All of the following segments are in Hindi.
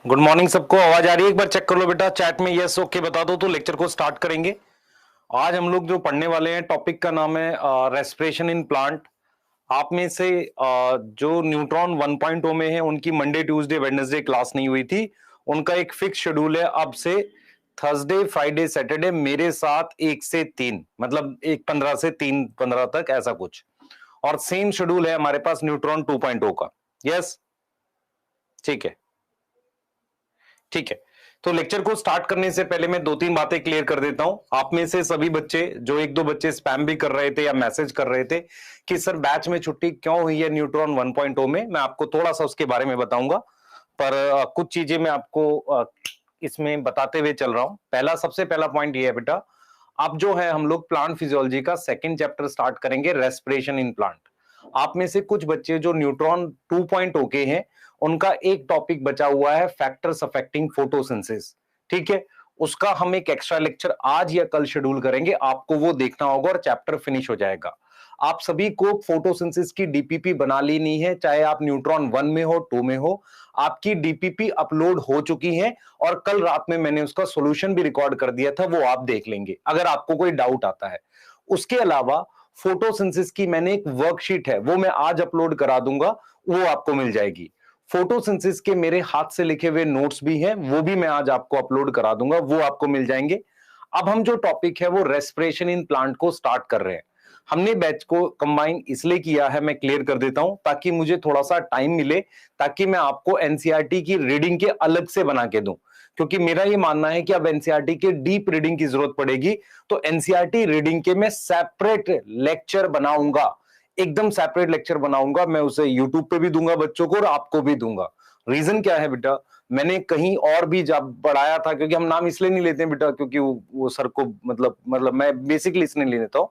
गुड मॉर्निंग सबको। आवाज आ रही है? एक बार चेक कर लो बेटा चैट में, यस ओके बता दो तो लेक्चर को स्टार्ट करेंगे। आज हम लोग जो पढ़ने वाले हैं टॉपिक का नाम है रेस्पिरेशन इन प्लांट। आप में से जो न्यूट्रॉन 1.0 में है उनकी मंडे ट्यूसडे वेडनेसडे क्लास नहीं हुई थी, उनका एक फिक्स शेड्यूल है अब से थर्सडे फ्राइडे सैटरडे मेरे साथ 1 से 3, मतलब 1:15 से 3:15 तक ऐसा कुछ। और सेम शेड्यूल है हमारे पास न्यूट्रॉन 2.0 का। यस ठीक है, ठीक है। तो लेक्चर को स्टार्ट करने से पहले मैं 2-3 बातें क्लियर कर देता हूं। आप में से सभी बच्चे जो 1-2 बच्चे स्पैम भी कर रहे थे या मैसेज कर रहे थे कि सर बैच में छुट्टी क्यों हुई है न्यूट्रॉन 1.0 में, मैं आपको थोड़ा सा उसके बारे में बताऊंगा। पर कुछ चीजें मैं आपको इसमें बताते हुए चल रहा हूं। सबसे पहला पॉइंट ये है बेटा, अब जो है हम लोग प्लांट फिजियोलॉजी का सेकंड चैप्टर स्टार्ट करेंगे, रेस्पिरेशन इन प्लांट। आप में से कुछ बच्चे जो न्यूट्रॉन 2.0 के हैं उनका एक टॉपिक बचा हुआ है फैक्टर्स अफेक्टिंग फोटोसिंथेसिस। ठीक है, उसका हम एक एक्स्ट्रा लेक्चर आज या कल शेड्यूल करेंगे, आपको वो देखना होगा और चैप्टर फिनिश हो जाएगा। आप सभी को फोटोसिंथेसिस की डीपीपी बना लेनी है, चाहे आप न्यूट्रॉन 1 में हो 2 में हो। आपकी डीपीपी अपलोड हो चुकी है और कल रात में मैंने उसका सॉल्यूशन भी रिकॉर्ड कर दिया था, वो आप देख लेंगे अगर आपको कोई डाउट आता है। उसके अलावा फोटोसिंथेसिस की मैंने एक वर्कशीट है, वो मैं आज अपलोड करा दूंगा, वो आपको मिल जाएगी। फोटोसिंथेसिस के मेरे हाथ से लिखे हुए नोट्स भी हैं, वो भी मैं आज आपको अपलोड करा दूंगा, वो आपको मिल जाएंगे। अब हम जो टॉपिक है वो रेस्पिरेशन इन प्लांट को स्टार्ट कर रहे हैं। हमने बैच को कंबाइन इसलिए किया है, मैं क्लियर कर देता हूं, ताकि मुझे थोड़ा सा टाइम मिले, ताकि मैं आपको एनसीईआरटी की रीडिंग के अलग से बना के दूं। क्योंकि मेरा ये मानना है कि अब एनसीईआरटी के डीप रीडिंग की जरूरत पड़ेगी, तो एनसीईआरटी रीडिंग के मैं सेपरेट लेक्चर बनाऊंगा, एकदम सेपरेट लेक्चर बनाऊंगा। मैं उसे यूट्यूब पे भी दूंगा बच्चों को और आपको भी दूंगा। रीजन क्या है बेटा, मैंने कहीं और भी जब पढ़ाया था, क्योंकि हम नाम इसलिए नहीं लेते बेटा क्योंकि वो सर को मतलब मैं बेसिकली इसलिए नहीं लेता हूं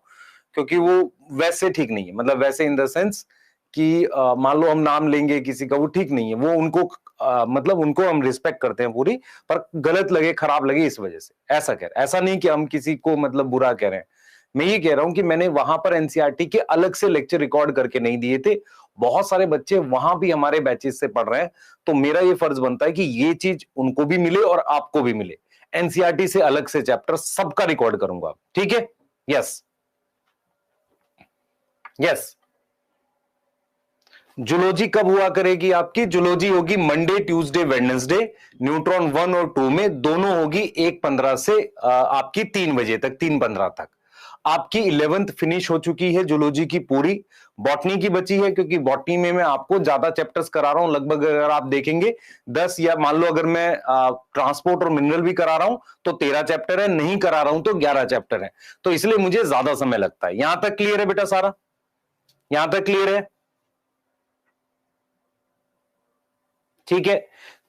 क्योंकि वो वैसे ठीक नहीं है, मतलब वैसे इन द सेंस कि मान लो हम नाम लेंगे किसी का, वो ठीक नहीं है, वो उनको मतलब उनको हम रिस्पेक्ट करते हैं पूरी, पर गलत लगे खराब लगे इस वजह से ऐसा कह रहे, ऐसा नहीं कि हम किसी को मतलब बुरा कह रहे हैं। मैं ये कह रहा हूं कि मैंने वहां पर एनसीईआरटी के अलग से लेक्चर रिकॉर्ड करके नहीं दिए थे, बहुत सारे बच्चे वहां भी हमारे बैचेस से पढ़ रहे हैं, तो मेरा ये फर्ज बनता है कि ये चीज उनको भी मिले और आपको भी मिले। एनसीईआरटी से अलग से चैप्टर सबका रिकॉर्ड करूंगा, ठीक है? Yes yes. जूलॉजी कब हुआ करेगी आपकी? जूलॉजी होगी मंडे ट्यूसडे वेडनेसडे, न्यूट्रॉन 1 और 2 में दोनों होगी 1:15 से आपकी 3 बजे तक, 3:15 तक। आपकी 11th फिनिश हो चुकी है जूलॉजी की पूरी। बॉटनी की बची है, क्योंकि बॉटनी में मैं आपको ज्यादा चैप्टर्स करा रहा हूं, लगभग अगर आप देखेंगे 10, या मान लो अगर मैं ट्रांसपोर्ट और मिनरल भी करा रहा हूं तो 13 चैप्टर है, नहीं करा रहा हूं तो 11 चैप्टर है, तो इसलिए मुझे ज्यादा समय लगता है। यहां तक क्लियर है बेटा सारा? यहां तक क्लियर है? ठीक है।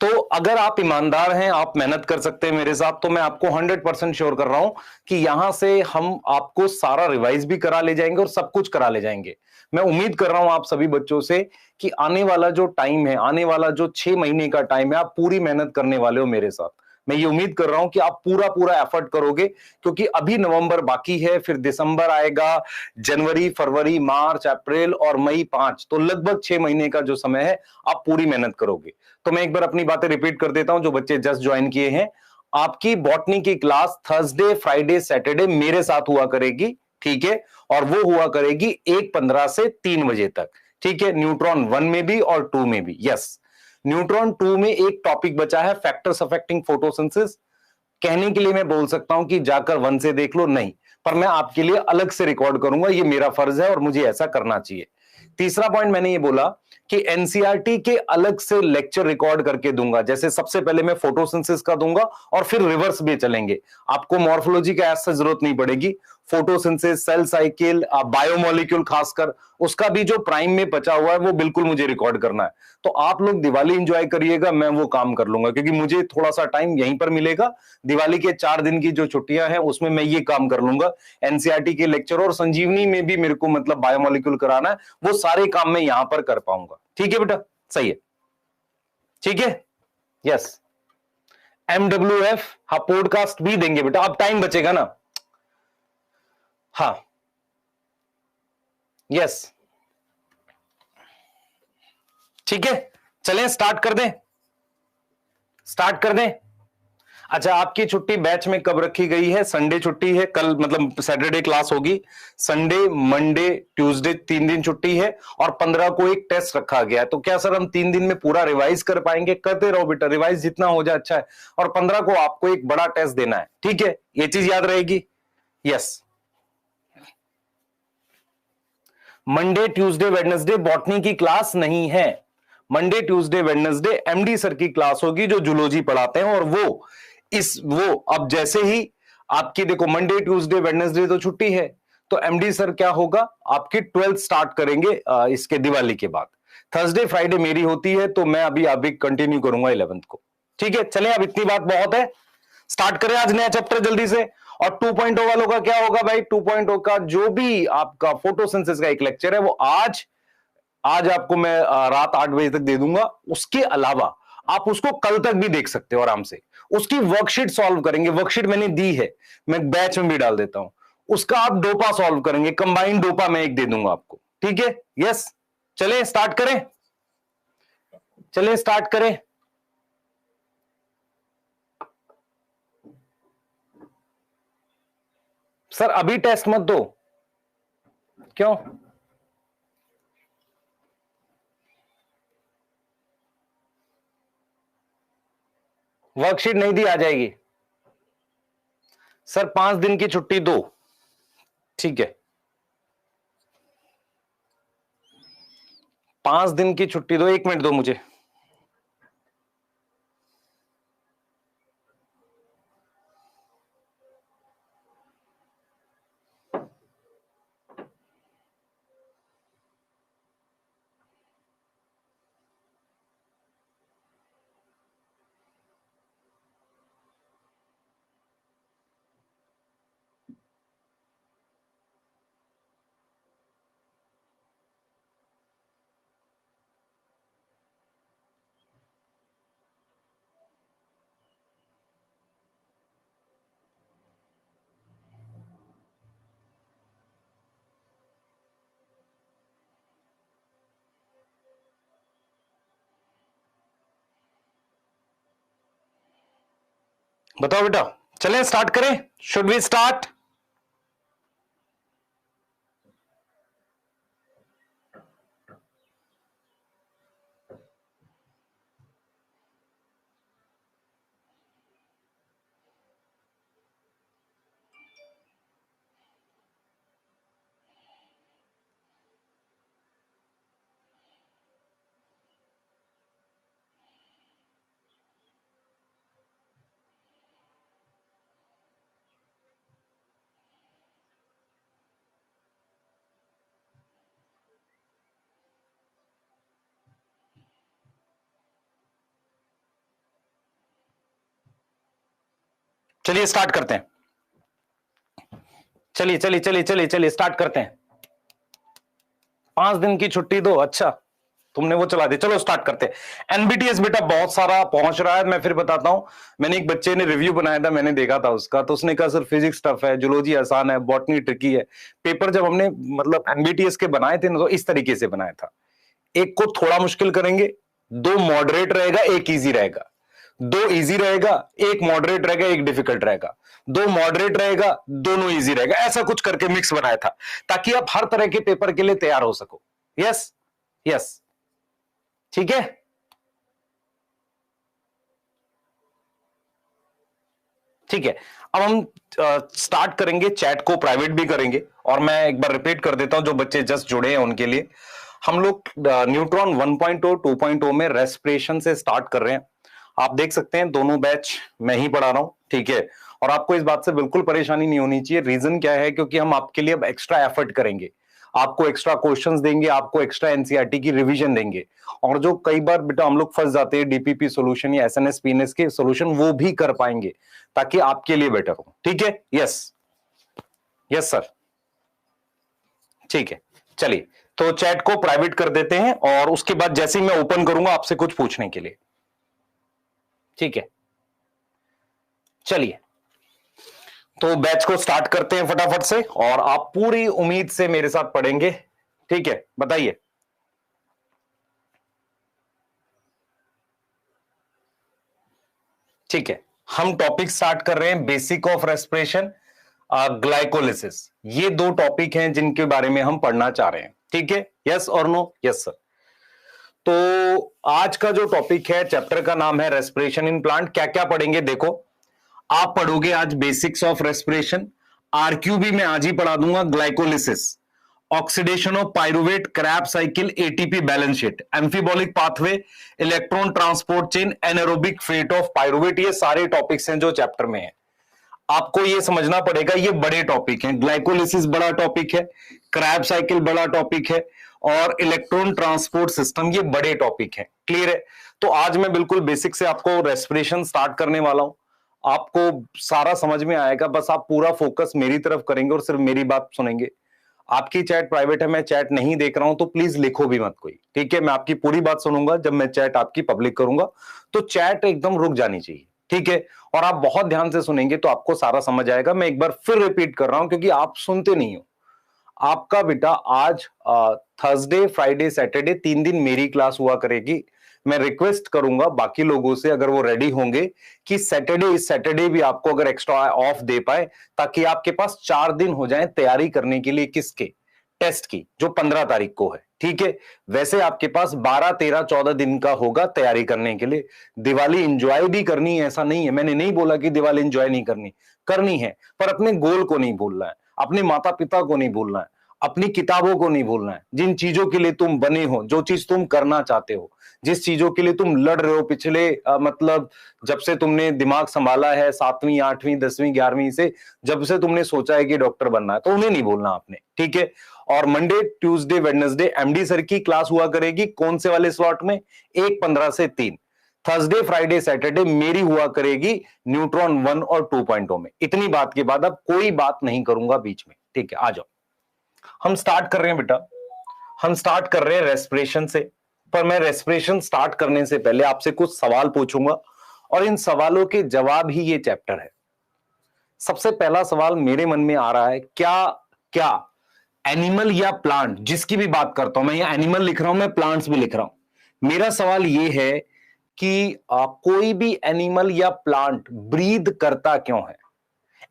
तो अगर आप ईमानदार हैं, आप मेहनत कर सकते हैं मेरे साथ, तो मैं आपको 100% श्योर कर रहा हूं कि यहां से हम आपको सारा रिवाइज भी करा ले जाएंगे और सब कुछ करा ले जाएंगे। मैं उम्मीद कर रहा हूं आप सभी बच्चों से कि आने वाला जो टाइम है, आने वाला जो 6 महीने का टाइम है, आप पूरी मेहनत करने वाले हो मेरे साथ। मैं ये उम्मीद कर रहा हूं कि आप पूरा पूरा एफर्ट करोगे, क्योंकि अभी नवंबर बाकी है, फिर दिसंबर आएगा, जनवरी फरवरी मार्च अप्रैल और मई 5, तो लगभग 6 महीने का जो समय है आप पूरी मेहनत करोगे। तो मैं एक बार अपनी बातें रिपीट कर देता हूं, जो बच्चे जस्ट ज्वाइन किए हैं। आपकी बॉटनी की क्लास थर्सडे फ्राइडे सैटरडे मेरे साथ हुआ करेगी, ठीक है? और वो हुआ करेगी 1:15 से 3 बजे तक, ठीक है? न्यूट्रॉन 1 में भी और 2 में भी। यस, न्यूट्रॉन 2 में एक टॉपिक बचा है फैक्टर्स अफेक्टिंग फोटोसिंथेसिस। कहने के लिए मैं बोल सकता हूं कि जाकर 1 से देख लो, नहीं, पर मैं आपके लिए अलग से रिकॉर्ड करूंगा, ये मेरा फर्ज है और मुझे ऐसा करना चाहिए। तीसरा पॉइंट मैंने ये बोला कि एनसीईआरटी के अलग से लेक्चर रिकॉर्ड करके दूंगा, जैसे सबसे पहले मैं फोटोसिंथेसिस का दूंगा और फिर रिवर्स भी चलेंगे। आपको मॉर्फोलॉजी का ऐसा जरूरत नहीं पड़ेगी, फोटोसिंथेसिस, सेल साइकिल, बायोमोलिक्यूल, खासकर उसका भी जो प्राइम में बचा हुआ है वो बिल्कुल मुझे रिकॉर्ड करना है। तो आप लोग दिवाली एंजॉय करिएगा, मैं वो काम कर लूंगा, क्योंकि मुझे थोड़ा सा टाइम यहीं पर मिलेगा। दिवाली के 4 दिन की जो छुट्टियां हैं उसमें मैं ये काम कर लूंगा, एनसीईआरटी के लेक्चर और संजीवनी में भी मेरे को मतलब बायोमोलिक्यूल कराना है, वो सारे काम मैं यहां पर कर पाऊंगा। ठीक है बेटा? सही है, ठीक है? यस। MWF, हाँ पॉडकास्ट भी देंगे बेटा, अब टाइम बचेगा ना। हाँ यस, ठीक है, चलें स्टार्ट कर दें। स्टार्ट कर दें? अच्छा, आपकी छुट्टी बैच में कब रखी गई है? संडे छुट्टी है कल, मतलब सैटरडे क्लास होगी, संडे मंडे ट्यूसडे 3 दिन छुट्टी है, और 15 को एक टेस्ट रखा गया है। तो क्या सर हम 3 दिन में पूरा रिवाइज कर पाएंगे? करते रहो बेटा, रिवाइज जितना हो जाए अच्छा है। और 15 को आपको एक बड़ा टेस्ट देना है, ठीक है, ये चीज याद रहेगी। Yes, Monday Tuesday Wednesday botany की क्लास नहीं है। Monday Tuesday Wednesday MD sir की क्लास होगी जो जूलॉजी पढ़ाते हैं, और वो अब जैसे ही आपकी देखो मंडे ट्यूसडे वेडनेसडे तो छुट्टी है, तो एमडी सर क्या होगा, आपकी 12th स्टार्ट करेंगे इसके दिवाली के बाद। थर्सडे फ्राइडे मेरी होती है, तो मैं अभी कंटिन्यू करूंगा 11th को। ठीक है, चले, अब इतनी बात बहुत है, स्टार्ट करें आज नया चैप्टर जल्दी से। और 2.0 वालों का क्या होगा भाई? 2.0 का जो भी आपका फोटोसिंथेसिस का एक लेक्चर है वो आज आपको मैं रात 8 बजे तक दे दूंगा। उसके अलावा आप उसको कल तक भी देख सकते हो आराम से। उसकी वर्कशीट सॉल्व करेंगे, वर्कशीट मैंने दी है, मैं बैच में भी डाल देता हूं। उसका आप डोपा सॉल्व करेंगे, कंबाइंड डोपा मैं एक दे दूंगा आपको, ठीक है। यस, चले स्टार्ट करें, चले स्टार्ट करें। सर अभी टेस्ट मत दो, क्यों? वर्कशीट नहीं दी, आ जाएगी। सर 5 दिन की छुट्टी दो, ठीक है, 5 दिन की छुट्टी दो। 1 मिनट दो मुझे। बताओ बेटा, चलें स्टार्ट करें? Should we start? चलिए स्टार्ट करते हैं, चलिए चलिए चलिए चलिए चलिए स्टार्ट करते हैं। 5 दिन की छुट्टी दो, अच्छा तुमने वो चला दी, चलो स्टार्ट करते हैं। एनबीटीएस बेटा बहुत सारा पहुंच रहा है, मैं फिर बताता हूं। मैंने एक बच्चे ने रिव्यू बनाया था, मैंने देखा था उसका, तो उसने कहा सर फिजिक्स टफ है, जूलॉजी आसान है, बॉटनी ट्रिकी है। पेपर जब हमने मतलब एनबीटीएस के बनाए थे ना, तो इस तरीके से बनाया था, एक को थोड़ा मुश्किल करेंगे, 2 मॉडरेट रहेगा, एक इजी रहेगा, 2 इजी रहेगा, एक मॉडरेट रहेगा, एक डिफिकल्ट रहेगा, 2 मॉडरेट रहेगा, दोनों इजी रहेगा, ऐसा कुछ करके मिक्स बनाया था, ताकि आप हर तरह के पेपर के लिए तैयार हो सको। यस यस, ठीक है। ठीक है, अब हम स्टार्ट करेंगे, चैट को प्राइवेट भी करेंगे, और मैं एक बार रिपीट कर देता हूं जो बच्चे जस्ट जुड़े हैं उनके लिए। हम लोग न्यूट्रॉन 1.0 2.0 में रेस्पिरेशन से स्टार्ट कर रहे हैं। आप देख सकते हैं दोनों बैच मैं ही पढ़ा रहा हूं, ठीक है, और आपको इस बात से बिल्कुल परेशानी नहीं होनी चाहिए। रीजन क्या है, क्योंकि हम आपके लिए अब एक्स्ट्रा एफर्ट करेंगे, आपको एक्स्ट्रा क्वेश्चंस देंगे, आपको एक्स्ट्रा एनसीईआरटी की रिवीजन देंगे, और जो कई बार बेटा हम लोग फंस जाते हैं डीपीपी सॉल्यूशन या एसएनएस पीएनएस के सॉल्यूशन, वो भी कर पाएंगे, ताकि आपके लिए बेटर हो, ठीक है। यस यस सर, ठीक है, चलिए तो चैट को प्राइवेट कर देते हैं, और उसके बाद जैसे ही मैं ओपन करूंगा आपसे कुछ पूछने के लिए, ठीक है। चलिए तो बैच को स्टार्ट करते हैं फटाफट से, और आप पूरी उम्मीद से मेरे साथ पढ़ेंगे, ठीक है, बताइए। ठीक है, हम टॉपिक स्टार्ट कर रहे हैं बेसिक ऑफ रेस्पिरेशन, ग्लाइकोलिसिस। ये दो टॉपिक हैं जिनके बारे में हम पढ़ना चाह रहे हैं। ठीक है, यस और नो? Yes sir. तो आज का जो टॉपिक है, चैप्टर का नाम है रेस्पिरेशन इन प्लांट। क्या क्या पढ़ेंगे देखो, आप पढ़ोगे आज बेसिक्स ऑफ रेस्पिरेशन, आरक्यूबी में आज ही पढ़ा दूंगा glycolysis, oxidation of pyruvate, Krebs cycle, ATP balance sheet, amphibolic pathway, electron transport chain, anaerobic fate of pyruvate. ये सारे टॉपिक्स हैं जो चैप्टर में है। आपको ये समझना पड़ेगा, ये बड़े टॉपिक हैं। ग्लाइकोलिसिस बड़ा टॉपिक है, क्रैब साइकिल बड़ा टॉपिक है, और इलेक्ट्रॉन ट्रांसपोर्ट सिस्टम ये बड़े टॉपिक हैं। क्लियर है? तो आज मैं बिल्कुल बेसिक से आपको रेस्पिरेशन स्टार्ट करने वाला हूं। आपको सारा समझ में आएगा, बस आप पूरा फोकस मेरी तरफ करेंगे और सिर्फ मेरी बात सुनेंगे। आपकी चैट प्राइवेट है, मैं चैट नहीं देख रहा हूं, तो प्लीज लिखो भी मत कोई। ठीक है, मैं आपकी पूरी बात सुनूंगा। जब मैं चैट आपकी पब्लिक करूंगा तो चैट एकदम रुक जानी चाहिए। ठीक है, और आप बहुत ध्यान से सुनेंगे तो आपको सारा समझ आएगा। मैं एक बार फिर रिपीट कर रहा हूं क्योंकि आप सुनते नहीं हो। आपका बेटा आज थर्सडे, फ्राइडे, सैटरडे 3 दिन मेरी क्लास हुआ करेगी। मैं रिक्वेस्ट करूंगा बाकी लोगों से, अगर वो रेडी होंगे, कि सैटरडे, इस सैटरडे भी आपको अगर एक्स्ट्रा ऑफ दे पाए, ताकि आपके पास 4 दिन हो जाएं तैयारी करने के लिए। किसके? टेस्ट की, जो 15 तारीख को है। ठीक है, वैसे आपके पास 12, 13, 14 दिन का होगा तैयारी करने के लिए। दिवाली एंजॉय भी करनी है, ऐसा नहीं है। मैंने नहीं बोला कि दिवाली एंजॉय नहीं करनी, करनी है, पर अपने गोल को नहीं भूलना है, अपने माता पिता को नहीं भूलना है, अपनी किताबों को नहीं भूलना है। जिन चीजों के लिए तुम बने हो, जो चीज तुम करना चाहते हो, जिस चीजों के लिए तुम लड़ रहे हो पिछले मतलब जब से तुमने दिमाग संभाला है, 7वीं, 8वीं, 10वीं, 11वीं से, जब से तुमने सोचा है कि डॉक्टर बनना है, तो उन्हें नहीं भूलना आपने। ठीक है, और Monday, Tuesday, Wednesday MD sir की क्लास हुआ करेगी। कौन से वाले स्लॉट में? 1:15 से 3। थर्सडे, फ्राइडे, सैटरडे मेरी हुआ करेगी न्यूट्रॉन 1 और 2.0 में। इतनी बात के बाद अब कोई बात नहीं करूंगा बीच में। ठीक है, आ जाओ, हम स्टार्ट कर रहे हैं बेटा। हम स्टार्ट कर रहे हैं रेस्पिरेशन से। पर मैं रेस्पिरेशन स्टार्ट करने से पहले आपसे कुछ सवाल पूछूंगा, और इन सवालों के जवाब ही ये चैप्टर है। सबसे पहला सवाल मेरे मन में आ रहा है, क्या क्या एनिमल या प्लांट, जिसकी भी बात करता हूं मैं, यहाँ एनिमल लिख रहा हूं, मैं प्लांट्स भी लिख रहा हूं। मेरा सवाल ये है कि कोई भी एनिमल या प्लांट ब्रीद करता क्यों है?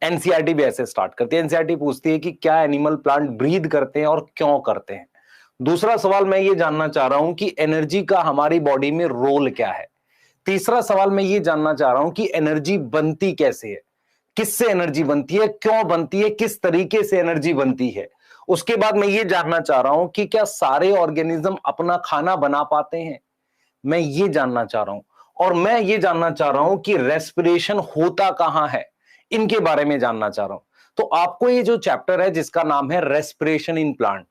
एनसीईआरटी भी ऐसे स्टार्ट करती है। एनसीईआरटी पूछती है कि क्या एनिमल प्लांट ब्रीद करते हैं और क्यों करते हैं। दूसरा सवाल मैं ये जानना चाह रहा हूं कि एनर्जी का हमारी बॉडी में रोल क्या है। तीसरा सवाल मैं ये जानना चाह रहा हूं कि एनर्जी बनती कैसे है, किससे एनर्जी बनती है, क्यों बनती है, किस तरीके से एनर्जी बनती है। उसके बाद मैं ये जानना चाह रहा हूं कि क्या सारे ऑर्गेनिज्म अपना खाना बना पाते हैं, मैं ये जानना चाह रहा हूं। और मैं ये जानना चाह रहा हूं कि रेस्पिरेशन होता कहां है, इनके बारे में जानना चाह रहा हूं। तो आपको ये जो चैप्टर है जिसका नाम है रेस्पिरेशन इन प्लांट,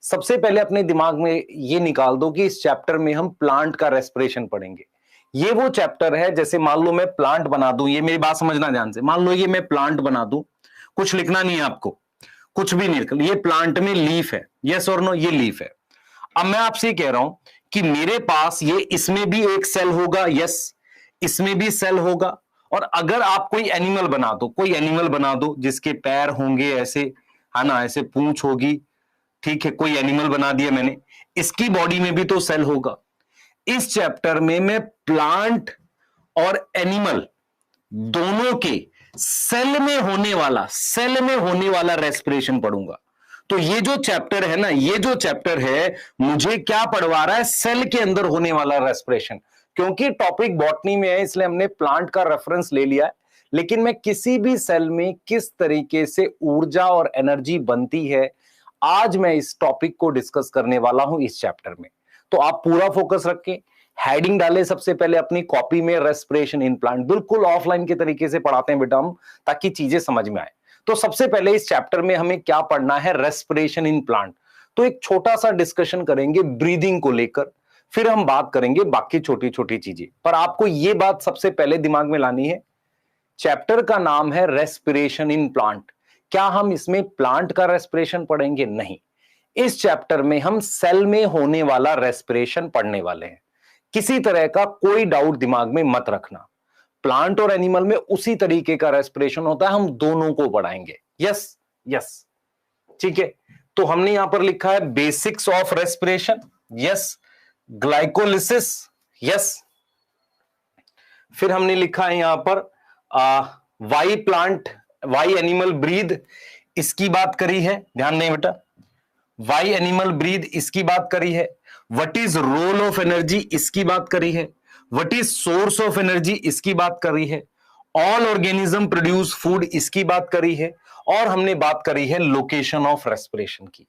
सबसे पहले अपने दिमाग में ये निकाल दो कि इस चैप्टर में हम प्लांट का रेस्पिरेशन पढ़ेंगे। ये वो चैप्टर है, जैसे मान लो मैं प्लांट बना दूं, ये मेरी बात समझना ध्यान से, मान लो ये मैं प्लांट बना दूं, कुछ लिखना नहीं है आपको, कुछ भी नहीं, ये प्लांट में लीफ है, यस और नो, ये लीफ है। अब मैं आपसे ये कह रहा हूं कि मेरे पास ये, इसमें भी एक सेल होगा, यस, इसमें भी सेल होगा। और अगर आप कोई एनिमल बना दो, कोई एनिमल बना दो जिसके पैर होंगे ऐसे, है ना, ऐसे पूंछ होगी, ठीक है, कोई एनिमल बना दिया मैंने, इसकी बॉडी में भी तो सेल होगा। इस चैप्टर में मैं प्लांट और एनिमल दोनों के सेल में होने वाला रेस्पिरेशन पढ़ूंगा। तो ये जो चैप्टर है ना, ये जो चैप्टर है मुझे क्या पढ़वा रहा है? सेल के अंदर होने वाला रेस्पिरेशन। क्योंकि टॉपिक बॉटनी में है इसलिए हमने प्लांट का रेफरेंस ले लिया है, लेकिन मैं किसी भी सेल में किस तरीके से ऊर्जा और एनर्जी बनती है, आज मैं इस टॉपिक को डिस्कस करने वाला हूं इस चैप्टर में। तो आप पूरा फोकस रखें, हेडिंग डालें सबसे पहले अपनी कॉपी में, रेस्पिरेशन इन प्लांट। बिल्कुल ऑफलाइन के तरीके से पढ़ाते हैं बेटा हम, ताकि चीजें समझ में आए। तो सबसे पहले इस चैप्टर में हमें क्या पढ़ना है? Respiration in plant. तो एक छोटा सा डिस्कशन करेंगे ब्रीदिंग को लेकर, फिर हम बात करेंगे बाकी छोटी छोटी चीजें। पर आपको यह बात सबसे पहले दिमाग में लानी है, चैप्टर का नाम है रेस्पिरेशन इन प्लांट। क्या हम इसमें प्लांट का रेस्पिरेशन पढ़ेंगे? नहीं, इस चैप्टर में हम सेल में होने वाला रेस्पिरेशन पढ़ने वाले हैं। किसी तरह का कोई डाउट दिमाग में मत रखना। प्लांट और एनिमल में उसी तरीके का रेस्पिरेशन होता है, हम दोनों को पढ़ाएंगे। यस यस, ठीक है। तो हमने यहां पर लिखा है basics of respiration, yes, glycolysis, yes, फिर हमने लिखा है यहां पर why plant, why animal breathe, इसकी बात करी है, ध्यान नहीं बेटा, वाई एनिमल ब्रीद इसकी बात करी है। What is role of energy इसकी बात करी है। What is source of energy इसकी बात करी है। ऑल ऑर्गेनिज्म प्रोड्यूस फूड इसकी बात करी है। और हमने बात करी है लोकेशन ऑफ रेस्पिरेशन की।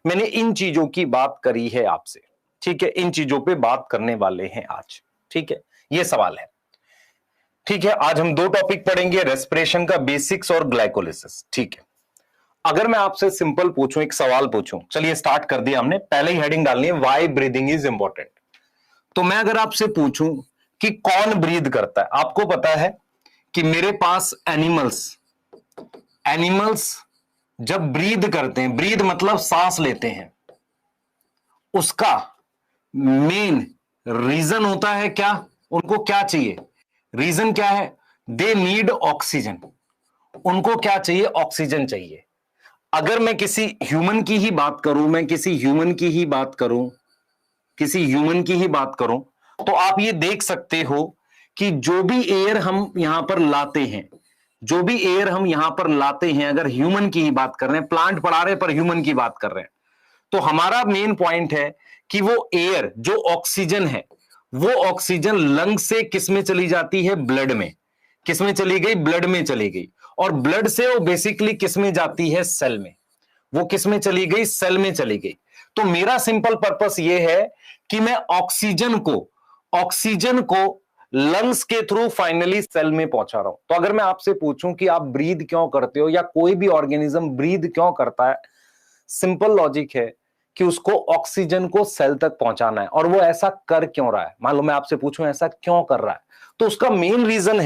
मैंने इन चीजों की बात करी है आपसे, ठीक है, इन चीजों पे बात करने वाले हैं आज, ठीक है, ये सवाल है, ठीक है। आज हम दो टॉपिक पढ़ेंगे, रेस्पिरेशन का बेसिक्स और ग्लाइकोलिसिस, ठीक है। अगर मैं आपसे सिंपल पूछूं, एक सवाल पूछूं, चलिए स्टार्ट कर दिया हमने, पहले ही हेडिंग डालनी है, व्हाई ब्रीदिंग इज इंपॉर्टेंट। तो मैं अगर आपसे पूछूं कि कौन ब्रीद करता है, आपको पता है कि मेरे पास एनिमल्स जब ब्रीद करते हैं, ब्रीद मतलब सांस लेते हैं, उसका मेन रीजन होता है क्या, उनको क्या चाहिए, रीजन क्या है, दे नीड ऑक्सीजन, उनको क्या चाहिए, ऑक्सीजन चाहिए। अगर मैं किसी ह्यूमन की ही बात करूं, किसी ह्यूमन की ही बात करूं, तो आप ये देख सकते हो कि जो भी एयर हम यहां पर लाते हैं, अगर ह्यूमन की ही बात कर रहे हैं, प्लांट पढ़ा रहे हैं पर ह्यूमन की बात कर रहे हैं, तो हमारा मेन पॉइंट है कि वो एयर जो ऑक्सीजन है, वो ऑक्सीजन लंग से किसमें चली जाती है, ब्लड में। किसमें चली गई, ब्लड में चली गई। और ब्लड से वो बेसिकली किसमें जाती है, सेल में। वो किसमें चली गई, सेल में चली गई। तो मेरा सिंपल पर्पस ये है कि मैं ऑक्सीजन को लंग्स के थ्रू फाइनली सेल में पहुंचा रहा हूं। तो अगर मैं आपसे पूछूं कि आप ब्रीद क्यों करते हो, या कोई भी ऑर्गेनिज्म ब्रीद क्यों करता है, सिंपल लॉजिक है कि उसको ऑक्सीजन को सेल तक पहुंचाना है। और वो ऐसा कर क्यों रहा है, मान लो मैं आपसे पूछूं ऐसा क्यों कर रहा है, तो उसका मेन रीजन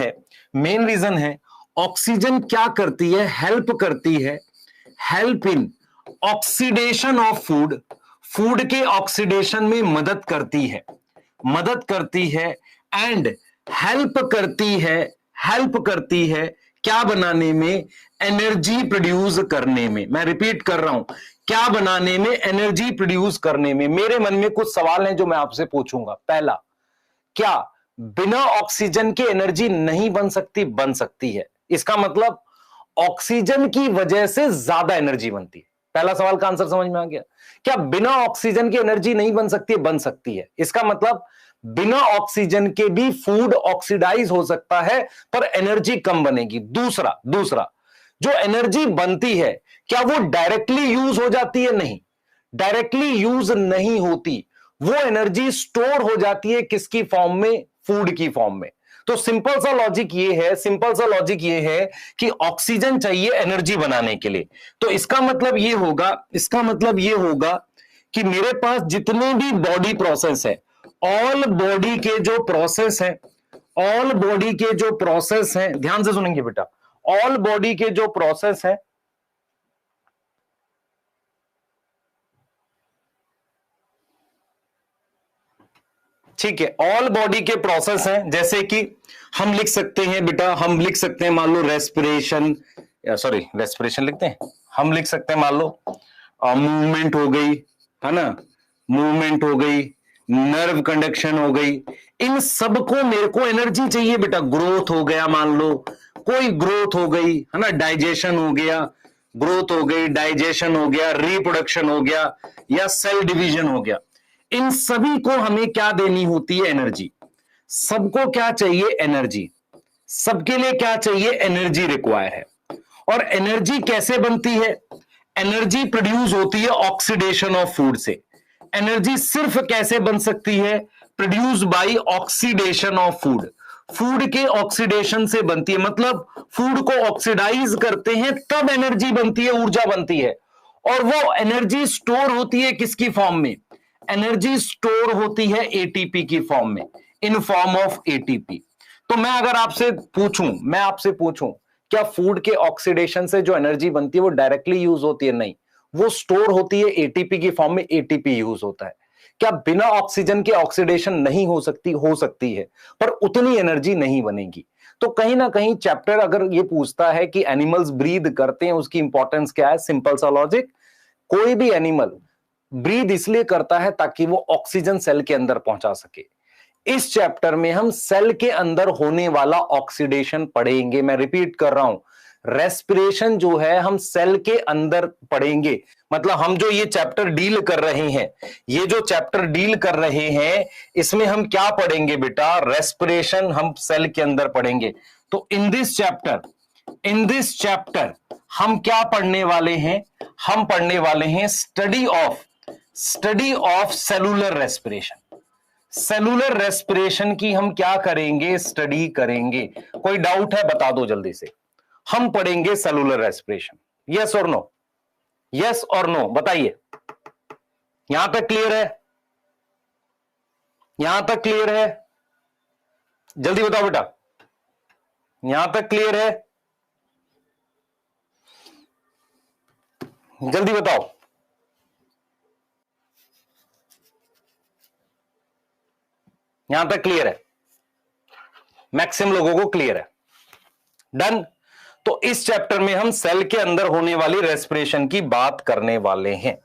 है ऑक्सीजन क्या करती है, help in oxidation of food के ऑक्सीडेशन में मदद करती है एंड हेल्प करती है क्या बनाने में, एनर्जी प्रोड्यूस करने में। मैं रिपीट कर रहा हूं, क्या बनाने में, एनर्जी प्रोड्यूस करने में। मेरे मन में कुछ सवाल हैं जो मैं आपसे पूछूंगा। पहला, क्या बिना ऑक्सीजन के एनर्जी नहीं बन सकती, बन सकती है। इसका मतलब ऑक्सीजन की वजह से ज्यादा एनर्जी बनती है। पहला सवाल का आंसर समझ में आ गया। क्या बिना ऑक्सीजन की एनर्जी नहीं बन सकती है, बन सकती है। इसका मतलब बिना ऑक्सीजन के भी फूड ऑक्सीडाइज हो सकता है पर एनर्जी कम बनेगी। दूसरा जो एनर्जी बनती है क्या वो डायरेक्टली यूज हो जाती है, नहीं, डायरेक्टली यूज नहीं होती। वो एनर्जी स्टोर हो जाती है किसकी फॉर्म में, फूड की फॉर्म में। तो सिंपल सा लॉजिक ये है कि ऑक्सीजन चाहिए एनर्जी बनाने के लिए। तो इसका मतलब ये होगा कि मेरे पास जितने भी बॉडी प्रोसेस है, ऑल बॉडी के जो प्रोसेस हैं, ध्यान से सुनेंगे बेटा, ऑल बॉडी के जो प्रोसेस है, ठीक है, ऑल बॉडी के प्रोसेस हैं, जैसे कि हम लिख सकते हैं बेटा, मान लो रेस्पिरेशन लिखते हैं, हम लिख सकते हैं मान लो मूवमेंट हो गई, है ना, मूवमेंट हो गई, नर्व कंडक्शन हो गई, इन सबको मेरे को एनर्जी चाहिए बेटा। ग्रोथ हो गया, मान लो कोई ग्रोथ हो गई, है ना, डाइजेशन हो गया, डाइजेशन हो गया, रिप्रोडक्शन हो गया, या सेल डिवीजन हो गया, इन सभी को हमें क्या देनी होती है, एनर्जी। सबको क्या चाहिए, एनर्जी। सबके लिए क्या चाहिए, एनर्जी रिक्वायर है। और एनर्जी कैसे बनती है, एनर्जी प्रोड्यूस होती है ऑक्सीडेशन ऑफ फूड से। एनर्जी सिर्फ कैसे बन सकती है, produce by oxidation of food के ऑक्सीडेशन से बनती है। मतलब फूड को ऑक्सीडाइज करते हैं तब एनर्जी बनती है, ऊर्जा बनती है। और वो एनर्जी स्टोर होती है किसकी फॉर्म में, एनर्जी स्टोर होती है एटीपी की फॉर्म में, इन फॉर्म ऑफ एटीपी। तो मैं अगर आपसे पूछूं क्या फूड के ऑक्सीडेशन से जो एनर्जी बनती है वो डायरेक्टली यूज होती है, नहीं, वो स्टोर होती है एटीपी की फॉर्म में, एटीपी यूज होता है। क्या बिना ऑक्सीजन के ऑक्सीडेशन नहीं हो सकती है, पर उतनी एनर्जी नहीं बनेगी। तो कहीं ना कहीं चैप्टर अगर ये पूछता है कि एनिमल्स ब्रीद करते हैं, उसकी इंपॉर्टेंस क्या है, सिंपल सा लॉजिक, कोई भी एनिमल ब्रीद इसलिए करता है ताकि वो ऑक्सीजन सेल के अंदर पहुंचा सके। इस चैप्टर में हम सेल के अंदर होने वाला ऑक्सीडेशन पढ़ेंगे। मैं रिपीट कर रहा हूं, रेस्पिरेशन जो है हम सेल के अंदर पढ़ेंगे। मतलब हम जो ये चैप्टर डील कर रहे हैं, ये जो चैप्टर डील कर रहे हैं, इसमें हम क्या पढ़ेंगे बेटा? रेस्पिरेशन हम सेल के अंदर पढ़ेंगे। तो इन दिस चैप्टर हम क्या पढ़ने वाले हैं? हम पढ़ने वाले हैं study of cellular respiration. Cellular respiration की हम क्या करेंगे? स्टडी करेंगे। कोई डाउट है? बता दो जल्दी से। हम पढ़ेंगे सेलुलर रेस्पिरेशन। यस और नो? यस और नो बताइए। यहां तक क्लियर है? यहां तक क्लियर है? जल्दी बताओ बेटा, यहां तक क्लियर है? जल्दी बताओ। यहां तक क्लियर है? मैक्सिमम लोगों को क्लियर है। डन। तो इस चैप्टर में हम सेल के अंदर होने वाली रेस्पिरेशन की बात करने वाले हैं।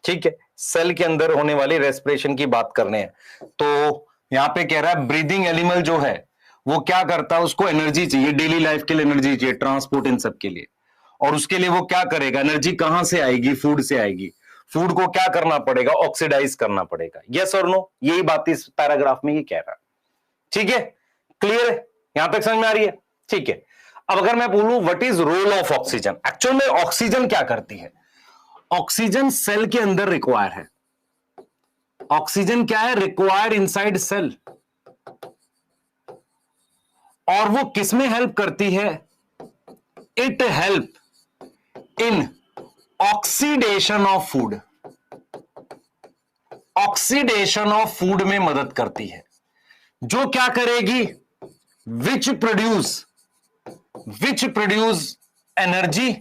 ठीक है, सेल के अंदर होने वाली रेस्पिरेशन की बात करने हैं। तो यहां पे कह रहा है ब्रीदिंग एनिमल जो है वो क्या करता है? उसको एनर्जी चाहिए, डेली लाइफ के लिए एनर्जी चाहिए, ट्रांसपोर्ट इन सब के लिए। और उसके लिए वो क्या करेगा? एनर्जी कहां से आएगी? फूड से आएगी। फूड को क्या करना पड़ेगा? ऑक्सीडाइज करना पड़ेगा। यस और नो? यही बात इस पैराग्राफ में ये कह रहा है। ठीक है, क्लियर है? यहां तक समझ में आ रही है? ठीक है। अब अगर मैं बोलूं what is role of oxygen, actual में ऑक्सीजन क्या करती है? ऑक्सीजन सेल के अंदर रिक्वायर है। ऑक्सीजन क्या है? Required inside cell. और वो किसमें हेल्प करती है? It help in oxidation of food. Oxidation of food में मदद करती है। जो क्या करेगी? विच प्रोड्यूस एनर्जी,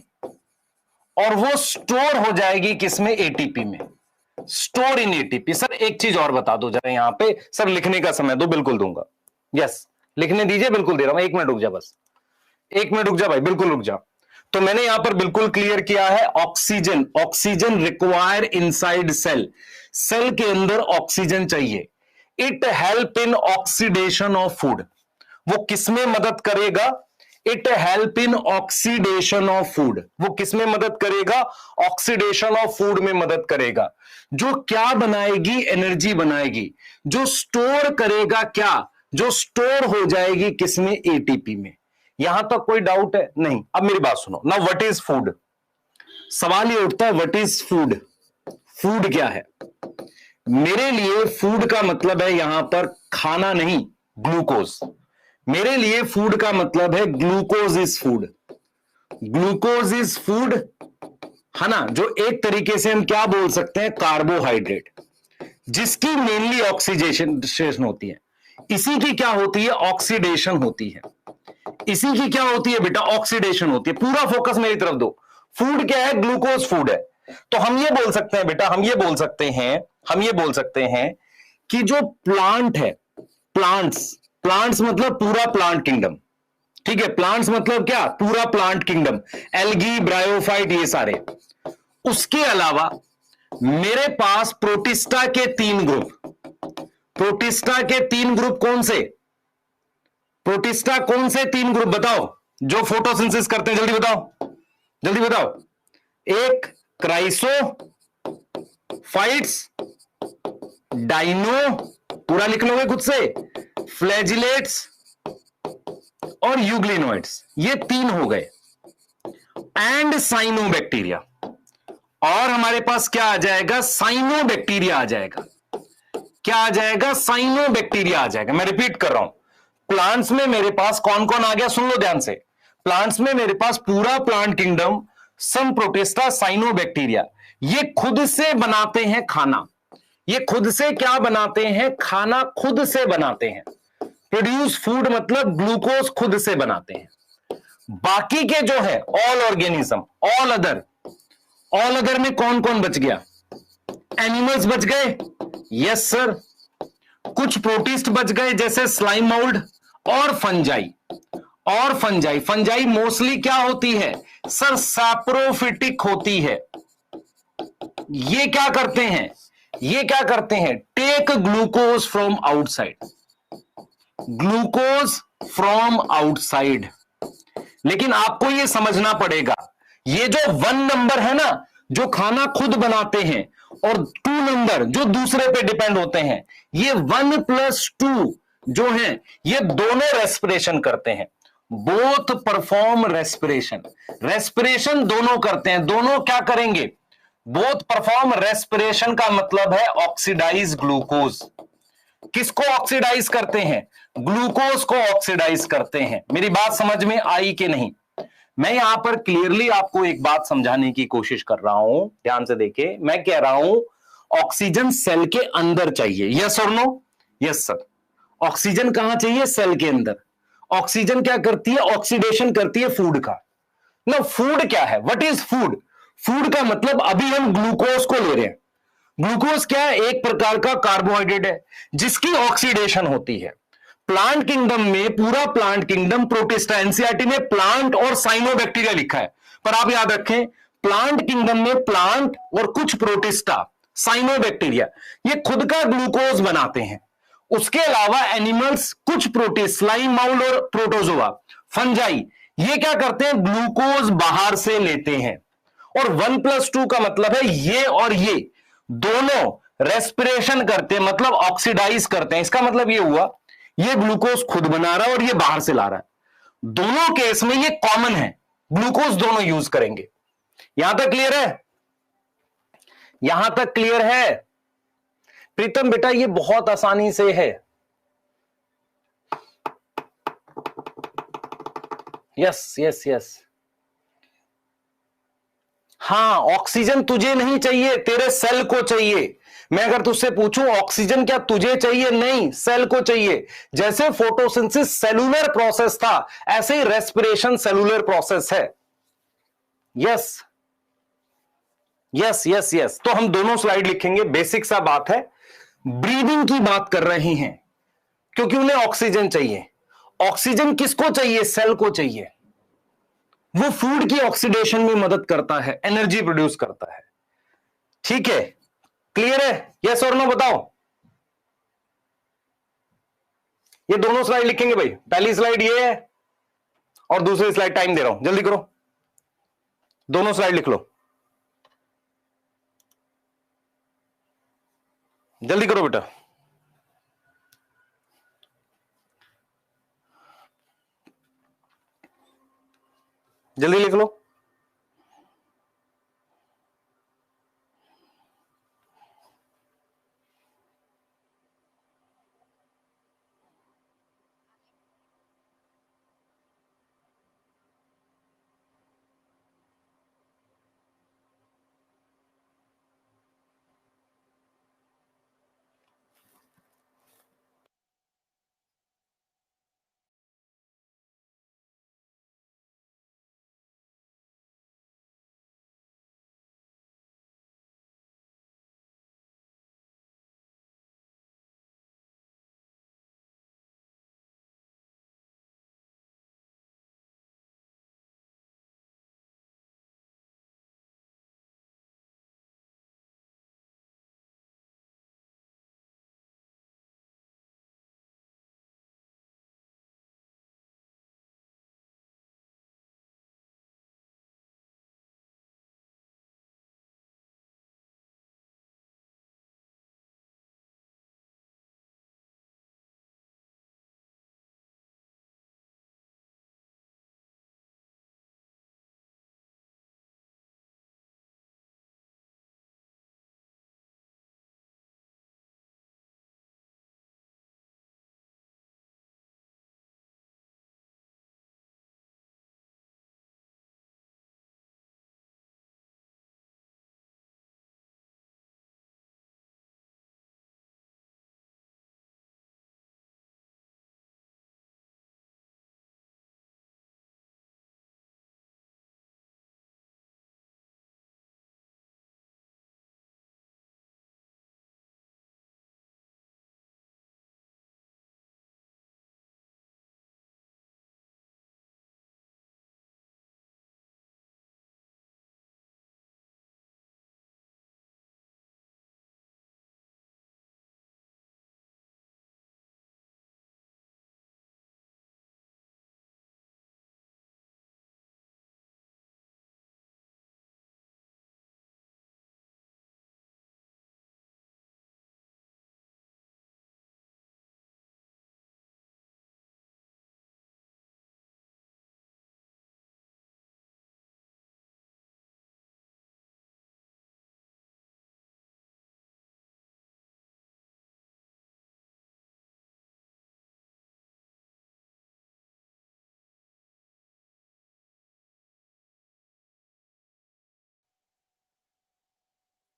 और वो स्टोर हो जाएगी किसमें? एटीपी में। Store in ATP. सर एक चीज और बता दो जरा यहां पे। सर लिखने का समय दो, बिल्कुल दूंगा। यस, लिखने दीजिए, बिल्कुल दे रहा हूं। 1 मिनट रुक जा, बस 1 मिनट रुक जा भाई, बिल्कुल रुक जा। तो मैंने यहां पर बिल्कुल क्लियर किया है, oxygen require inside cell. Cell के अंदर ऑक्सीजन चाहिए। It help in oxidation of food. वो किसमें मदद करेगा? It help in oxidation of food. वो किसमें मदद करेगा? ऑक्सीडेशन ऑफ फूड में मदद करेगा। जो क्या बनाएगी? एनर्जी बनाएगी। जो स्टोर करेगा क्या? जो स्टोर हो जाएगी किसमें? एटीपी में। यहां तक कोई डाउट है? नहीं। अब मेरी बात सुनो ना। What is food? सवाल ये उठता है, व्हाट इज फूड? फूड क्या है? मेरे लिए फूड का मतलब है यहां पर खाना नहीं, ग्लूकोज। मेरे लिए फूड का मतलब है glucose is food. Glucose is food है ना, जो एक तरीके से हम क्या बोल सकते हैं? कार्बोहाइड्रेट, जिसकी मेनली ऑक्सीडेशन होती है। इसी की क्या होती है? ऑक्सीडेशन होती है। इसी की क्या होती है बेटा? ऑक्सीडेशन होती है। पूरा फोकस मेरी तरफ दो। फूड क्या है? ग्लूकोज फूड है। तो हम ये बोल सकते हैं बेटा, हम ये बोल सकते हैं कि जो प्लांट है, प्लांट्स मतलब पूरा प्लांट किंगडम। ठीक है, प्लांट्स मतलब क्या? पूरा प्लांट किंगडम, एल्गी, ब्रायोफाइट, ये सारे। उसके अलावा मेरे पास प्रोटिस्टा के 3 ग्रुप। प्रोटिस्टा के 3 ग्रुप कौन से? प्रोटिस्टा कौन से 3 ग्रुप बताओ जो फोटोसिंथेसिस करते हैं? जल्दी बताओ, जल्दी बताओ। एक क्राइसो फाइट्स, डाइनो, पूरा लिख लोगे खुद से, फ्लैजिलेट्स और यूग्लिनोइड्स। ये 3 हो गए। And cyanobacteria. और हमारे पास क्या आ जाएगा? साइनोबैक्टीरिया आ जाएगा। क्या आ जाएगा? साइनोबैक्टीरिया आ जाएगा। मैं रिपीट कर रहा हूं, प्लांट्स में मेरे पास कौन कौन आ गया? सुन लो ध्यान से। प्लांट्स में मेरे पास पूरा प्लांट किंगडम, सम प्रोटिस्टा, साइनोबैक्टीरिया। ये खुद से बनाते हैं खाना। ये खुद से क्या बनाते हैं? खाना खुद से बनाते हैं। प्रोड्यूस फूड मतलब ग्लूकोज खुद से बनाते हैं। बाकी के जो है ऑल ऑर्गेनिज्म, ऑल अदर में कौन कौन बच गया? एनिमल्स बच गए, यस सर। कुछ प्रोटिस्ट बच गए जैसे स्लाइम मोल्ड और फंजाई। फंजाई मोस्टली क्या होती है सर? सैप्रोफिटिक होती है। ये क्या करते हैं? Take glucose from outside. Glucose from outside. लेकिन आपको यह समझना पड़ेगा, ये जो 1 नंबर है ना, जो खाना खुद बनाते हैं, और 2 नंबर जो दूसरे पे डिपेंड होते हैं, ये 1 + 2 जो है, ये दोनों रेस्पिरेशन करते हैं। Both perform respiration. रेस्पिरेशन दोनों करते हैं। दोनों क्या करेंगे? बोथ परफॉर्म रेस्पिरेशन का मतलब है ऑक्सीडाइज ग्लूकोज। किसको ऑक्सीडाइज करते हैं? ग्लूकोज को ऑक्सीडाइज करते हैं। मेरी बात समझ में आई कि नहीं? मैं यहां पर क्लियरली आपको एक बात समझाने की कोशिश कर रहा हूं, ध्यान से देखिए। मैं कह रहा हूं ऑक्सीजन सेल के अंदर चाहिए, यस और नो? Yes sir. ऑक्सीजन कहां चाहिए? सेल के अंदर। ऑक्सीजन क्या करती है? ऑक्सीडेशन करती है फूड का ना। फूड क्या है? What is food? फूड का मतलब अभी हम ग्लूकोज को ले रहे हैं। ग्लूकोज क्या है? एक प्रकार का कार्बोहाइड्रेट है जिसकी ऑक्सीडेशन होती है। प्लांट किंगडम में, पूरा प्लांट किंगडम प्रोटिस्टा, एनसीईआरटी में प्लांट और साइनोबैक्टीरिया लिखा है, पर आप याद रखें प्लांट किंगडम में प्लांट और कुछ प्रोटिस्टा, साइनोबैक्टीरिया, ये खुद का ग्लूकोज बनाते हैं। उसके अलावा एनिमल्स, कुछ प्रोटिस्ट, स्लाइम माउल और प्रोटोजोआ, फंजाई, ये क्या करते हैं? ग्लूकोज बाहर से लेते हैं। और 1 + 2 का मतलब है ये और ये दोनों रेस्पिरेशन करते हैं, मतलब ऑक्सीडाइज करते हैं। इसका मतलब ये हुआ, ये ग्लूकोज खुद बना रहा है और ये बाहर से ला रहा है। दोनों केस में ये कॉमन है, ग्लूकोज दोनों यूज करेंगे। यहां तक क्लियर है? यहां तक क्लियर है? प्रीतम बेटा ये बहुत आसानी से है। Yes yes yes. हां, ऑक्सीजन तुझे नहीं चाहिए, तेरे सेल को चाहिए। मैं अगर तुझसे पूछूं ऑक्सीजन क्या तुझे चाहिए? नहीं, सेल को चाहिए। जैसे फोटोसिंथेसिस सेलुलर प्रोसेस था, ऐसे ही रेस्पिरेशन सेलुलर प्रोसेस है। Yes yes yes yes. तो हम दोनों स्लाइड लिखेंगे, बेसिक सा बात है। ब्रीदिंग की बात कर रहे हैं क्योंकि उन्हें ऑक्सीजन चाहिए। ऑक्सीजन किसको चाहिए? सेल को चाहिए। वो फूड की ऑक्सीडेशन में मदद करता है, एनर्जी प्रोड्यूस करता है। ठीक है, क्लियर है? यस और नो बताओ। ये दोनों स्लाइड लिखेंगे भाई। पहली स्लाइड ये है और दूसरी स्लाइड, टाइम दे रहा हूं, जल्दी करो, दोनों स्लाइड लिख लो, जल्दी करो बेटा। जल्दी लिख लो।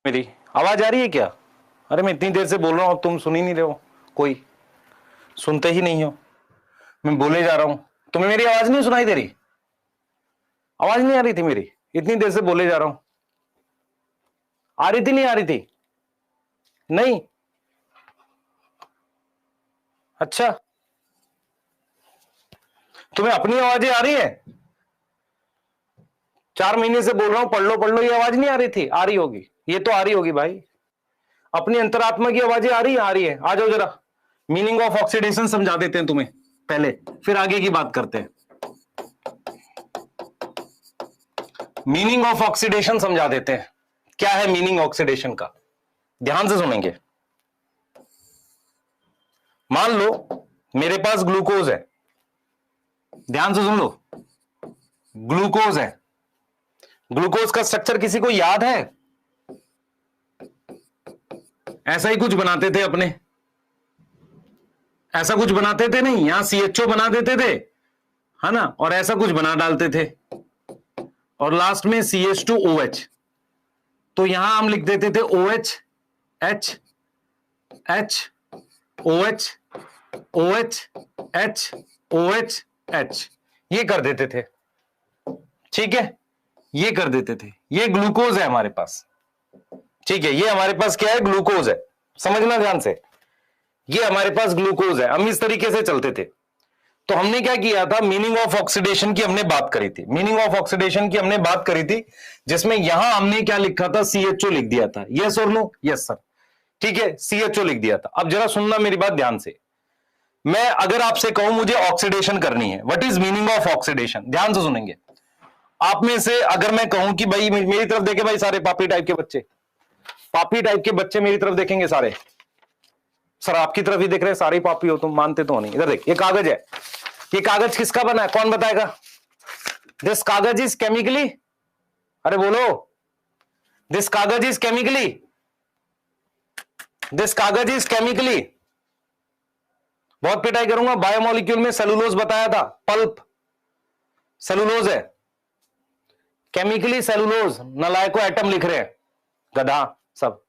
मेरी आवाज आ रही है क्या? अरे मैं इतनी देर से बोल रहा हूं, तुम सुन ही नहीं रहे हो, कोई सुनते ही नहीं हो। मैं बोले जा रहा हूं, तुम्हें मेरी आवाज नहीं सुनाई दे रही? आवाज नहीं आ रही थी मेरी? इतनी देर से बोले जा रहा हूं, आ रही थी नहीं आ रही थी? नहीं? अच्छा, तुम्हें अपनी आवाजें आ रही है? 4 महीने से बोल रहा हूं पढ़ लो, ये आवाज नहीं आ रही थी? आ रही होगी, ये तो आ रही होगी भाई। अपनी अंतरात्मा की आवाजें आ रही है? आ रही है। आ जाओ जरा, मीनिंग ऑफ ऑक्सीडेशन समझा देते हैं तुम्हें पहले, फिर आगे की बात करते हैं। मीनिंग ऑफ ऑक्सीडेशन समझा देते हैं। क्या है मीनिंग ऑक्सीडेशन का? ध्यान से सुनेंगे। मान लो मेरे पास ग्लूकोज है, ध्यान से सुन लो, ग्लूकोज है। ग्लूकोज का स्ट्रक्चर किसी को याद है? ऐसा ही कुछ बनाते थे अपने, ऐसा कुछ बनाते थे नहीं, यहां CHO बना देते थे, है ना, और ऐसा कुछ बना डालते थे, और लास्ट में CH2OH। तो यहां हम लिख देते थे OH H H OH OH H OH H, ये कर देते थे। ठीक है, ये कर देते थे। ये ग्लूकोज है हमारे पास। ठीक है, ये हमारे पास क्या है? ग्लूकोज है। समझना ध्यान से, ये हमारे पास ग्लूकोज है। हम इस तरीके से चलते थे। तो हमने क्या किया था? मीनिंग ऑफ ऑक्सीडेशन की हमने बात करी थी। मीनिंग ऑफ ऑक्सीडेशन की हमने बात करी थी, जिसमें यहां हमने क्या लिखा था? CHO लिख दिया था। यस और नो? Yes sir. ठीक है, CHO लिख दिया था। अब जरा सुनना मेरी बात ध्यान से। मैं अगर आपसे कहूं मुझे ऑक्सीडेशन करनी है, what is meaning of oxidation? ध्यान से सुनेंगे। आप में से अगर मैं कहूं कि भाई मेरी तरफ देखे भाई, सारे पापी टाइप के बच्चे, पापी टाइप के बच्चे मेरी तरफ देखेंगे सारे। सर आपकी तरफ ही देख रहे हैं, सारे पापी हो तुम, मानते तो नहीं। इधर देख, ये कागज है। ये कागज किसका बना है? कौन बताएगा? दिस कागज इज केमिकली, अरे बोलो, दिस कागज इज केमिकली, दिस कागज इज केमिकली। बहुत पिटाई करूंगा। बायोमोलिक्यूल में सेलुलोज बताया था, पल्प सेलुलोज है। केमिकली सेलुलोज, नलायको एटम लिख रहे हैं, गधा सब।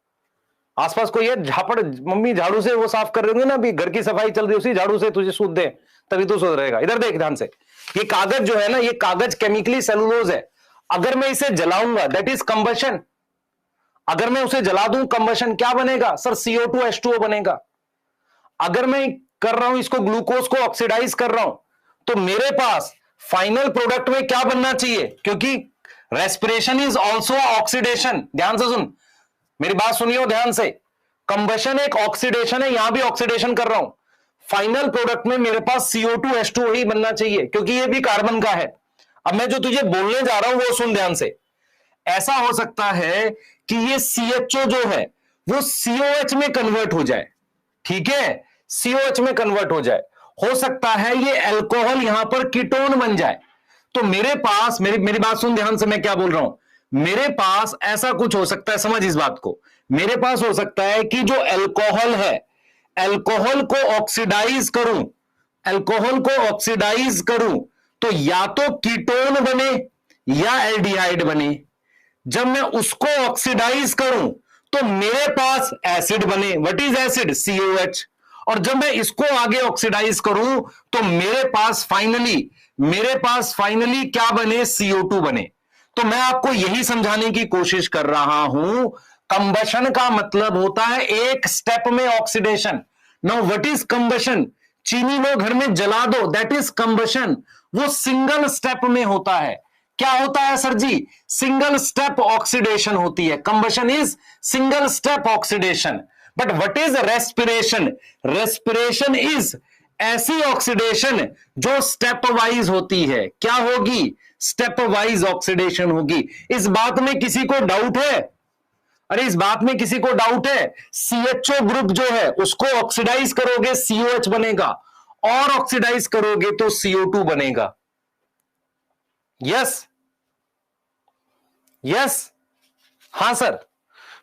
आसपास कोई है झापड़, मम्मी झाड़ू से वो साफ कर रहे होंगे ना, अभी घर की सफाई चल रही है, उसी झाड़ू से तुझे सूद दे, तभी तू सुध रहेगा। इधर देख ध्यान से, ये कागज जो है ना, ये कागज केमिकली सेलुलोज है। अगर मैं इसे जलाऊंगा, दैट इज कंबशन। अगर मैं उसे जला दूं, कंबशन क्या बनेगा? सर CO2H2O बनेगा। अगर मैं कर रहा हूं इसको, ग्लूकोज को ऑक्सीडाइज कर रहा हूं, तो मेरे पास फाइनल प्रोडक्ट में क्या बनना चाहिए? क्योंकि रेस्पिरेशन इज ऑल्सो ऑक्सीडेशन। ध्यान से सुन, मेरी बात सुनियो ध्यान से। कंबशन एक ऑक्सीडेशन है, यहां भी ऑक्सीडेशन कर रहा हूं। फाइनल प्रोडक्ट में मेरे पास CO2H2O ही बनना चाहिए, क्योंकि ये भी कार्बन का है। अब मैं जो तुझे बोलने जा रहा हूं वो सुन ध्यान से। ऐसा हो सकता है कि ये CHO जो है वो COH में कन्वर्ट हो जाए। ठीक है, COH में कन्वर्ट हो जाए। हो सकता है ये अल्कोहल यहां पर कीटोन बन जाए। तो मेरे पास, मेरी बात सुन ध्यान से, मैं क्या बोल रहा हूं। मेरे पास ऐसा कुछ हो सकता है, समझ इस बात को। मेरे पास हो सकता है कि जो अल्कोहल है, अल्कोहल को ऑक्सीडाइज करूं, अल्कोहल को ऑक्सीडाइज करूं, तो या तो कीटोन बने या एल्डिहाइड बने। जब मैं उसको ऑक्सीडाइज करूं तो मेरे पास एसिड बने। What is acid? COH। और जब मैं इसको आगे ऑक्सीडाइज करूं तो मेरे पास फाइनली क्या बने? CO2 बने। तो मैं आपको यही समझाने की कोशिश कर रहा हूं, कंबशन का मतलब होता है एक स्टेप में oxidation. Now what is combustion? चीनी लो घर में जला दो, दैट इज कंबशन। वो सिंगल स्टेप में होता है। क्या होता है सर जी? सिंगल स्टेप ऑक्सीडेशन होती है। Combustion is single step oxidation. But what is respiration? Respiration is ऐसी ऑक्सीडेशन जो स्टेप वाइज होती है। क्या होगी? स्टेप वाइज ऑक्सीडेशन होगी। इस बात में किसी को डाउट है? अरे इस बात में किसी को डाउट है? CHO ग्रुप जो है उसको ऑक्सीडाइज करोगे COH बनेगा, और ऑक्सीडाइज करोगे तो CO2 बनेगा। यस यस, हां सर,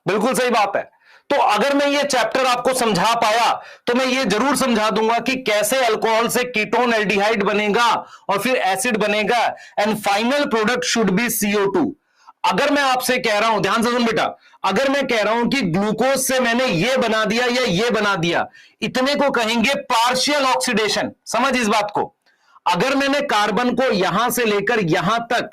बिल्कुल सही बात है। तो अगर मैं ये चैप्टर आपको समझा पाया तो मैं ये जरूर समझा दूंगा कि कैसे अल्कोहल से कीटोन एल्डिहाइड बनेगा और फिर एसिड बनेगा, and final product should be CO2। अगर मैं आपसे कह रहा हूं, ध्यान से सुन बेटा, अगर मैं कह रहा हूं कि ग्लूकोज से मैंने ये बना दिया या ये बना दिया, इतने को कहेंगे पार्शियल ऑक्सीडेशन। समझ इस बात को। अगर मैंने कार्बन को यहां से लेकर यहां तक,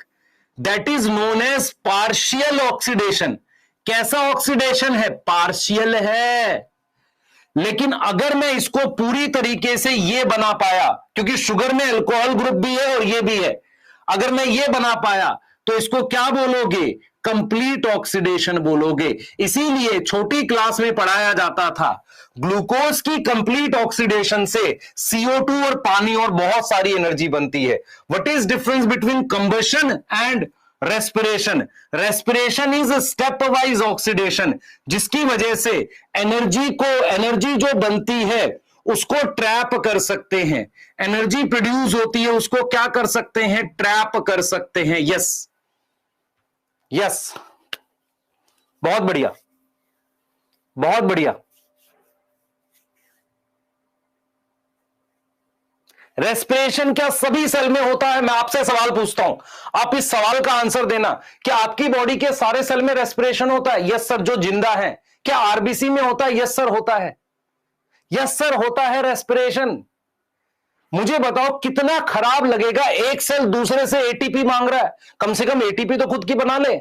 that is known as partial oxidation. कैसा ऑक्सीडेशन है? पार्शियल है। लेकिन अगर मैं इसको पूरी तरीके से ये बना पाया, क्योंकि शुगर में अल्कोहल ग्रुप भी है और ये भी है, अगर मैं ये बना पाया तो इसको क्या बोलोगे? कंप्लीट ऑक्सीडेशन बोलोगे। इसीलिए छोटी क्लास में पढ़ाया जाता था ग्लूकोज की कंप्लीट ऑक्सीडेशन से CO2 और पानी और बहुत सारी एनर्जी बनती है। What is difference between combustion and respiration? Respiration is step wise oxidation, जिसकी वजह से एनर्जी जो बनती है उसको ट्रैप कर सकते हैं। एनर्जी प्रोड्यूस होती है उसको क्या कर सकते हैं? ट्रैप कर सकते हैं। यस यस, बहुत बढ़िया, बहुत बढ़िया। रेस्पिरेशन क्या सभी सेल में होता है? मैं आपसे सवाल पूछता हूं, आप इस सवाल का आंसर देना। क्या आपकी बॉडी के सारे सेल में रेस्पिरेशन होता है? यस सर, जो जिंदा है। क्या आरबीसी में होता है? यस सर, होता है। यस सर, होता है रेस्पिरेशन। मुझे बताओ कितना खराब लगेगा, एक सेल दूसरे से एटीपी मांग रहा है, कम से कम एटीपी तो खुद की बना ले।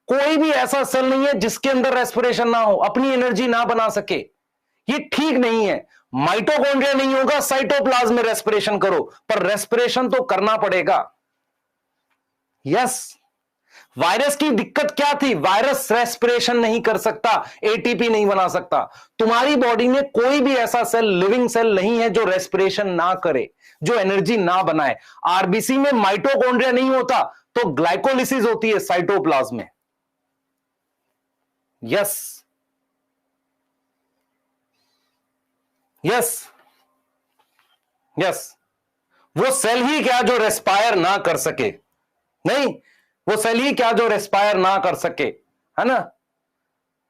कोई भी ऐसा सेल नहीं है जिसके अंदर रेस्पिरेशन ना हो, अपनी एनर्जी ना बना सके। ये ठीक नहीं है। माइटोकॉन्ड्रिया नहीं होगा, साइटोप्लाज्म में रेस्पिरेशन करो, पर रेस्पिरेशन तो करना पड़ेगा। यस। वायरस की दिक्कत क्या थी? वायरस रेस्पिरेशन नहीं कर सकता, एटीपी नहीं बना सकता। तुम्हारी बॉडी में कोई भी ऐसा सेल, लिविंग सेल नहीं है जो रेस्पिरेशन ना करे, जो एनर्जी ना बनाए। आरबीसी में माइटोकॉन्ड्रिया नहीं होता तो ग्लाइकोलिसिस होती है साइटोप्लाज्म में। Yes yes yes. वो सेल ही क्या जो रेस्पायर ना कर सके? नहीं, वो सेल ही क्या जो रेस्पायर ना कर सके, है ना?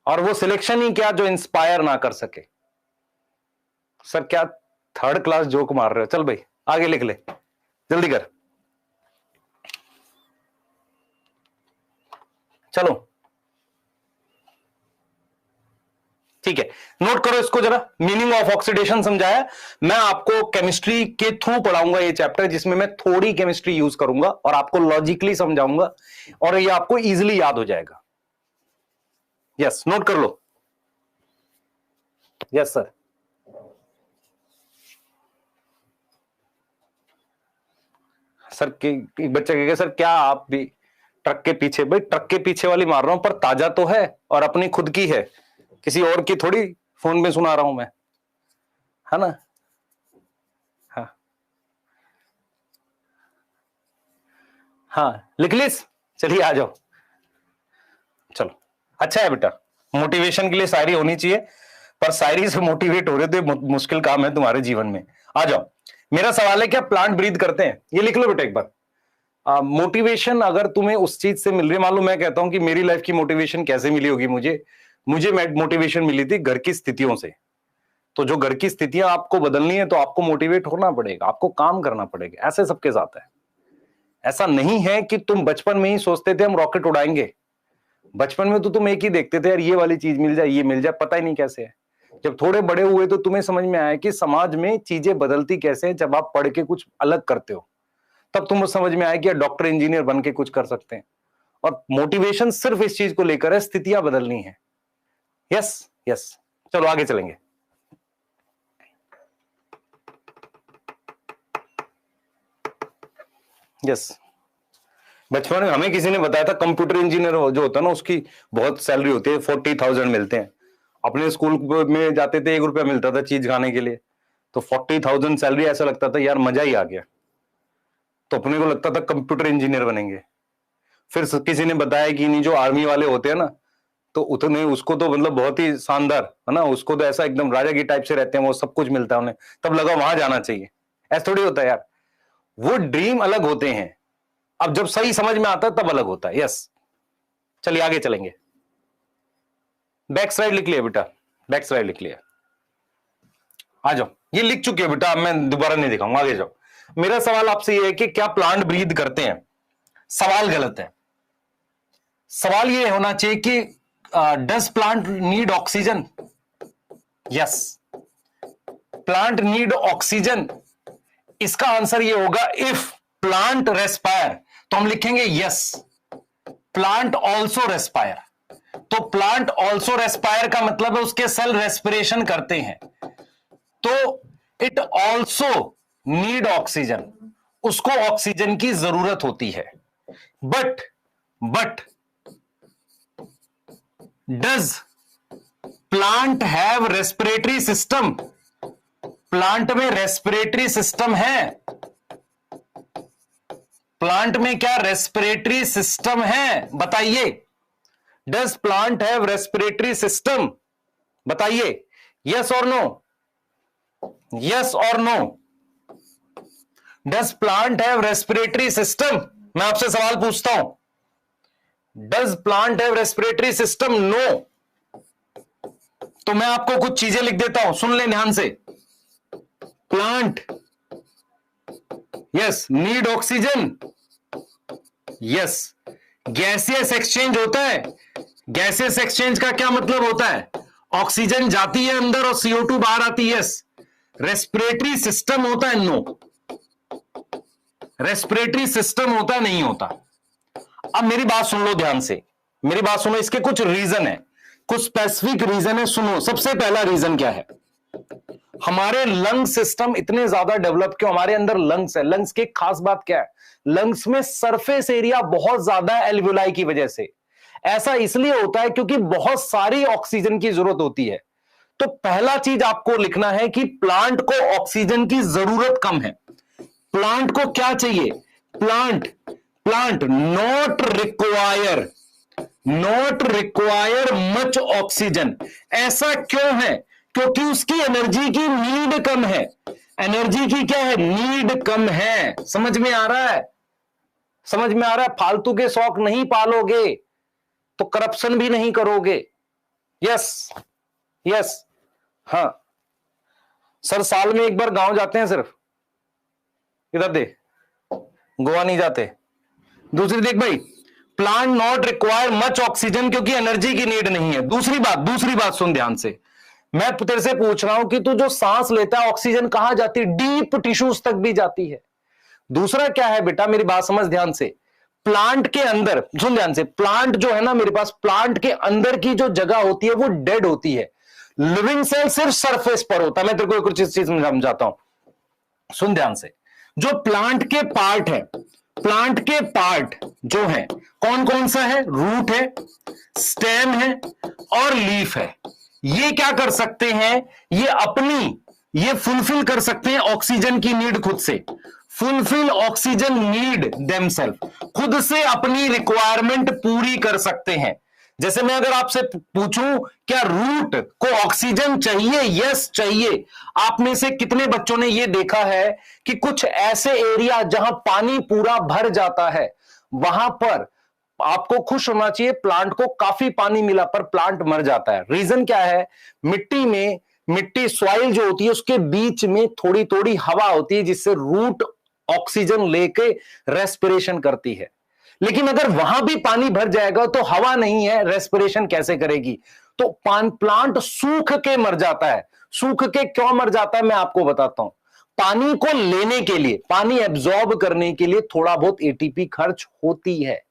और वो सिलेक्शन ही क्या जो इंस्पायर ना कर सके। सर क्या थर्ड क्लास जोक मार रहे हो? चल भाई आगे लिख ले, जल्दी कर। चलो ठीक है, नोट करो इसको जरा। मीनिंग ऑफ ऑक्सीडेशन समझाया। मैं आपको केमिस्ट्री के थ्रू पढ़ाऊंगा ये चैप्टर, जिसमें मैं थोड़ी केमिस्ट्री यूज करूंगा और आपको लॉजिकली समझाऊंगा और ये आपको इजीली याद हो जाएगा। यस, नोट कर लो। Yes sir. सर एक बच्चा कहेगा सर क्या आप भी ट्रक के पीछे? भाई ट्रक के पीछे वाली मार रहा हूं, पर ताजा तो है और अपनी खुद की है, किसी और की थोड़ी फोन में सुना रहा हूं मैं, है ना? हाँ हाँ, लिख लीस। चलिए आ जाओ। चलो अच्छा है बेटा, मोटिवेशन के लिए शायरी होनी चाहिए, पर शायरी से मोटिवेट हो रहे तो मुश्किल काम है तुम्हारे जीवन में। आ जाओ। मेरा सवाल है क्या प्लांट ब्रीथ करते हैं? ये लिख लो बेटा एक बार। मोटिवेशन अगर तुम्हें उस चीज से मिल रही है, मान लो मैं कहता हूं कि मेरी लाइफ की मोटिवेशन कैसे मिली होगी, मुझे मोटिवेशन मिली थी घर की स्थितियों से। तो जो घर की स्थितियां आपको बदलनी है तो आपको मोटिवेट होना पड़ेगा, आपको काम करना पड़ेगा। ऐसे सबके साथ है। ऐसा नहीं है कि तुम बचपन में ही सोचते थे हम रॉकेट उड़ाएंगे। बचपन में तो तुम एक ही देखते थे यार, ये वाली चीज मिल जाए, ये मिल जाए, पता ही नहीं कैसे है। जब थोड़े बड़े हुए तो तुम्हें समझ में आया कि समाज में चीजें बदलती कैसे हैं। जब आप पढ़ के कुछ अलग करते हो तब तुम समझ में आया कि डॉक्टर इंजीनियर बन के कुछ कर सकते हैं। और मोटिवेशन सिर्फ इस चीज को लेकर है, स्थितियां बदलनी है। यस यस, चलो आगे चलेंगे। यस, बचपन में हमें किसी ने बताया था कंप्यूटर इंजीनियर जो होता है ना उसकी बहुत सैलरी होती है, 40,000 मिलते हैं। अपने स्कूल में जाते थे, 1 रुपया मिलता था चीज खाने के लिए, तो 40,000 सैलरी, ऐसा लगता था यार मजा ही आ गया। तो अपने को लगता था कंप्यूटर इंजीनियर बनेंगे। फिर किसी ने बताया कि नहीं जो आर्मी वाले होते हैं ना, तो उतने उसको तो मतलब बहुत ही शानदार है ना, उसको तो ऐसा एकदम राजा की टाइप से रहते हैं, वो सब कुछ मिलता है उन्हें, तब लगा वहां जाना चाहिए। ऐसा थोड़ी होता है यार, वो ड्रीम अलग होते हैं। अब जब सही समझ में आता है तब अलग होता है। यस, चलिए आगे चलेंगे। बैक साइड लिख लिया बेटा, बैक साइड लिख लिया। आ जाओ, ये लिख चुके हो बेटा, अब मैं दोबारा नहीं दिखाऊंगा, आगे जाओ। मेरा सवाल आपसे ये है कि क्या प्लांट ब्रीथ करते हैं? सवाल गलत है। सवाल ये होना चाहिए कि does plant need oxygen? Yes, plant need oxygen. इसका आंसर ये होगा इफ प्लांट रेस्पायर, तो हम लिखेंगे यस, प्लांट ऑल्सो रेस्पायर। तो प्लांट ऑल्सो रेस्पायर का मतलब है उसके सेल रेस्पिरेशन करते हैं, तो इट ऑल्सो नीड ऑक्सीजन, उसको ऑक्सीजन की जरूरत होती है। But does plant have respiratory system? Plant में रेस्पिरेटरी सिस्टम है? प्लांट में क्या रेस्पिरेटरी सिस्टम है? बताइए, does plant have respiratory system? बताइए, यस और नो, यस और no. Does plant have respiratory system? मैं आपसे सवाल पूछता हूं, does plant have respiratory system? No. तो मैं आपको कुछ चीजें लिख देता हूं, सुन ले ध्यान से। Plant yes need oxygen, yes. Gaseous exchange होता है। गैसियस एक्सचेंज का क्या मतलब होता है? ऑक्सीजन जाती है अंदर और CO2 बाहर आती है, यस। रेस्पिरेटरी सिस्टम होता है? नो, रेस्पिरेटरी सिस्टम होता है? नहीं होता। अब मेरी बात सुन लो ध्यान से, मेरी बात सुनो, इसके कुछ रीजन है, कुछ स्पेसिफिक रीजन है। सुनो, सबसे पहला रीजन क्या है? हमारे लंग सिस्टम इतने ज्यादा डेवलप क्यों? हमारे अंदर लंग्स है। लंग्स की खास बात क्या है? लंग्स में सरफेस एरिया बहुत ज्यादा है एल्वियोलाई की वजह से। ऐसा इसलिए होता है क्योंकि बहुत सारी ऑक्सीजन की जरूरत होती है। तो पहला चीज आपको लिखना है कि प्लांट को ऑक्सीजन की जरूरत कम है। प्लांट को क्या चाहिए? Plant not require much oxygen. ऐसा क्यों है? क्योंकि उसकी एनर्जी की नीड कम है। एनर्जी की क्या है? नीड कम है। समझ में आ रहा है? समझ में आ रहा है? फालतू के शौक नहीं पालोगे तो करप्शन भी नहीं करोगे। यस यस, हाँ सर, साल में एक बार गांव जाते हैं सिर्फ। इधर दे, गोवा नहीं जाते। दूसरी देख भाई, plant not require much oxygen क्योंकि एनर्जी की नीड नहीं है। दूसरी बात सुन ध्यान से, मैं तेरे से पूछ रहा हूं कि तू जो सांस लेता है ऑक्सीजन कहां जाती है? डीप टिश्यूज तक भी जाती है। दूसरा क्या है बेटा, मेरी बात समझ ध्यान से, प्लांट के अंदर सुन ध्यान से, प्लांट जो है ना मेरे पास, प्लांट के अंदर की जो जगह होती है वो डेड होती है। लिविंग सेल सिर्फ सरफेस पर होता है। मैं तेरे को कुछ चीज समझाता हूं, सुन ध्यान से। जो प्लांट के पार्ट है, प्लांट के पार्ट जो है कौन कौन सा है? रूट है, स्टेम है और लीफ है। ये क्या कर सकते हैं? ये फुलफिल कर सकते हैं ऑक्सीजन की नीड खुद से। फुलफिल ऑक्सीजन नीड देमसेल्फ, खुद से अपनी रिक्वायरमेंट पूरी कर सकते हैं। जैसे मैं अगर आपसे पूछूं क्या रूट को ऑक्सीजन चाहिए? यस चाहिए। आप में से कितने बच्चों ने यह देखा है कि कुछ ऐसे एरिया जहां पानी पूरा भर जाता है, वहां पर आपको खुश होना चाहिए, प्लांट को काफी पानी मिला पर प्लांट मर जाता है। रीजन क्या है? मिट्टी सॉइल जो होती है उसके बीच में थोड़ी थोड़ी हवा होती है जिससे रूट ऑक्सीजन लेके रेस्पिरेशन करती है। लेकिन अगर वहां भी पानी भर जाएगा तो हवा नहीं है, रेस्पिरेशन कैसे करेगी? तो प्लांट सूख के मर जाता है। सूख के क्यों मर जाता है मैं आपको बताता हूं। पानी को लेने के लिए, पानी एब्जॉर्ब करने के लिए थोड़ा बहुत एटीपी खर्च होती है।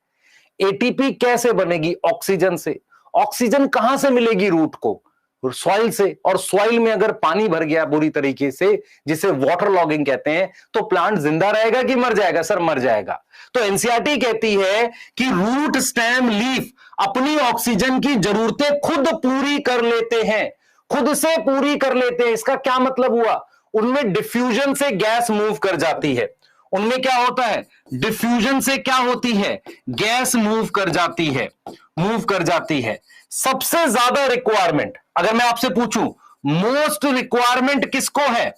एटीपी कैसे बनेगी? ऑक्सीजन से। ऑक्सीजन कहां से मिलेगी रूट को? सॉइल से। और सॉइल में अगर पानी भर गया बुरी तरीके से, जिसे वाटर लॉगिंग कहते हैं, तो प्लांट जिंदा रहेगा कि मर जाएगा? सर मर जाएगा। तो एनसीईआरटी कहती है कि रूट स्टेम लीफ अपनी ऑक्सीजन की जरूरतें खुद पूरी कर लेते हैं, खुद से पूरी कर लेते हैं। इसका क्या मतलब हुआ? उनमें डिफ्यूजन से गैस मूव कर जाती है। उनमें क्या होता है? डिफ्यूजन से क्या होती है? गैस मूव कर जाती है। सबसे ज्यादा रिक्वायरमेंट अगर मैं आपसे पूछूं, मोस्ट रिक्वायरमेंट किसको है?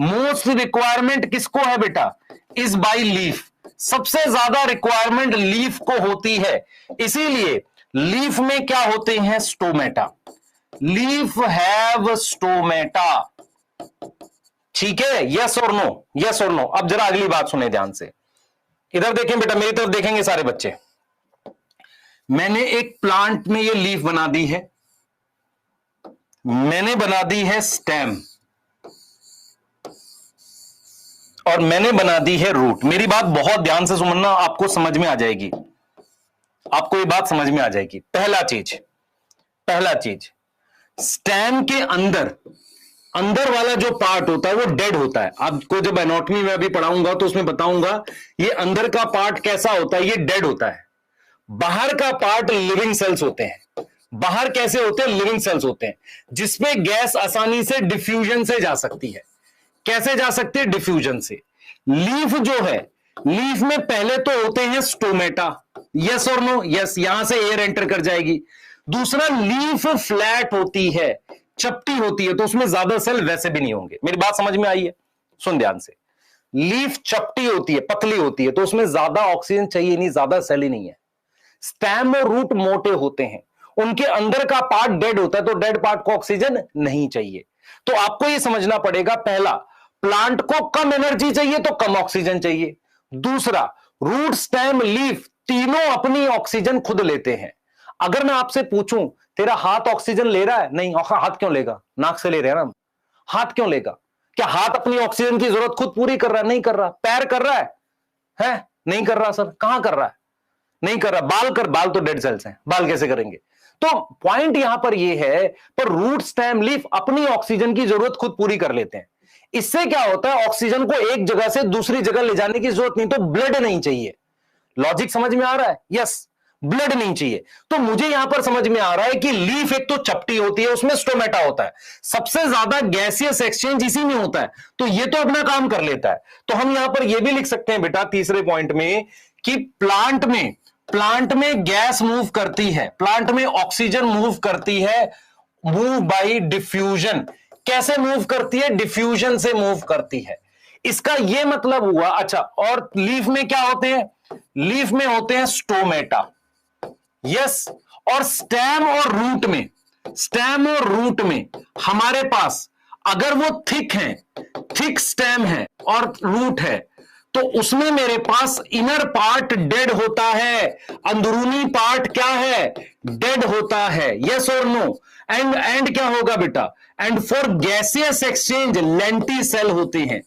मोस्ट रिक्वायरमेंट किसको है बेटा? Is by leaf. सबसे ज्यादा रिक्वायरमेंट लीफ को होती है। इसीलिए लीफ में क्या होते हैं? स्टोमेटा। Leaf have stomata. ठीक है, यस और नो? यस और नो। अब जरा अगली बात सुने ध्यान से। इधर देखें बेटा, मेरी तरफ देखेंगे सारे बच्चे। मैंने एक प्लांट में ये लीफ बना दी है, मैंने बना दी है स्टेम, और मैंने बना दी है रूट। मेरी बात बहुत ध्यान से सुनना, आपको समझ में आ जाएगी, आपको ये बात समझ में आ जाएगी। पहला चीज, स्टेम के अंदर अंदर वाला जो पार्ट होता है वो डेड होता है। आपको जब एनाटॉमी में अभी पढ़ाऊंगा तो उसमें बताऊंगा ये अंदर का पार्ट कैसा होता है, ये डेड होता है। बाहर का पार्ट लिविंग सेल्स होते हैं। बाहर कैसे होते हैं? लिविंग सेल्स होते हैं, जिसमें गैस आसानी से डिफ्यूजन से जा सकती है। कैसे जा सकती है? डिफ्यूजन से। लीफ जो है, लीफ में पहले तो होते हैं स्टोमेटा, यस और नो? यस, यहां से एयर एंटर कर जाएगी। दूसरा, लीफ फ्लैट होती है, चपटी होती है, तो उसमें ज्यादा सेल वैसे भी नहीं होंगे। मेरी बात समझ में आई है? सुन ध्यान से। लीफ चपटी होती है, पतली होती है, तो उसमें ज्यादा ऑक्सीजन चाहिए नहीं, ज्यादा सेल ही नहीं है। स्टेम और रूट मोटे होते हैं, उनके अंदर का पार्ट डेड होता है, तो डेड पार्ट को ऑक्सीजन नहीं चाहिए। तो आपको यह समझना पड़ेगा, पहला, प्लांट को कम एनर्जी चाहिए तो कम ऑक्सीजन चाहिए। दूसरा, रूट स्टेम लीफ तीनों अपनी ऑक्सीजन खुद लेते हैं। अगर मैं आपसे पूछूं तेरा हाथ ऑक्सीजन ले रहा है? नहीं। हाथ क्यों लेगा? नाक से ले रहे हैं ना। हाथ क्यों लेगा? क्या हाथ अपनी ऑक्सीजन की जरूरत खुद पूरी कर रहा है? नहीं कर रहा। पैर कर रहा है? नहीं कर रहा सर। कहां कर रहा है? नहीं कर रहा। बाल कर, बाल तो डेड सेल्स हैं, बाल कैसे करेंगे? तो पॉइंट यहां पर यह है, पर रूट स्टेम लीफ अपनी ऑक्सीजन की जरूरत खुद पूरी कर लेते हैं। इससे क्या होता है? ऑक्सीजन को एक जगह से दूसरी जगह ले जाने की जरूरत नहीं, तो ब्लड नहीं चाहिए। लॉजिक समझ में आ रहा है? यस, ब्लड नहीं चाहिए। तो मुझे यहां पर समझ में आ रहा है कि लीफ एक तो चपटी होती है, उसमें स्टोमेटा होता है, सबसे ज्यादा गैसियस एक्सचेंज इसी में होता है, तो ये तो अपना काम कर लेता है। तो हम यहां पर यह भी लिख सकते हैं बेटा तीसरे पॉइंट में कि प्लांट में गैस मूव करती है, प्लांट में ऑक्सीजन मूव करती है, मूव बाय डिफ्यूजन। कैसे मूव करती है? डिफ्यूजन से मूव करती है। इसका यह मतलब हुआ। अच्छा, और लीफ में क्या होते हैं? लीफ में होते हैं स्टोमेटा, यस। और स्टेम और रूट में हमारे पास, अगर वो थिक है, थिक स्टेम है और रूट है, तो उसमें मेरे पास इनर पार्ट डेड होता है, अंदरूनी पार्ट क्या है? डेड होता है, यस और नो? एंड क्या होगा बेटा? And for gaseous exchange lenticels होते हैं।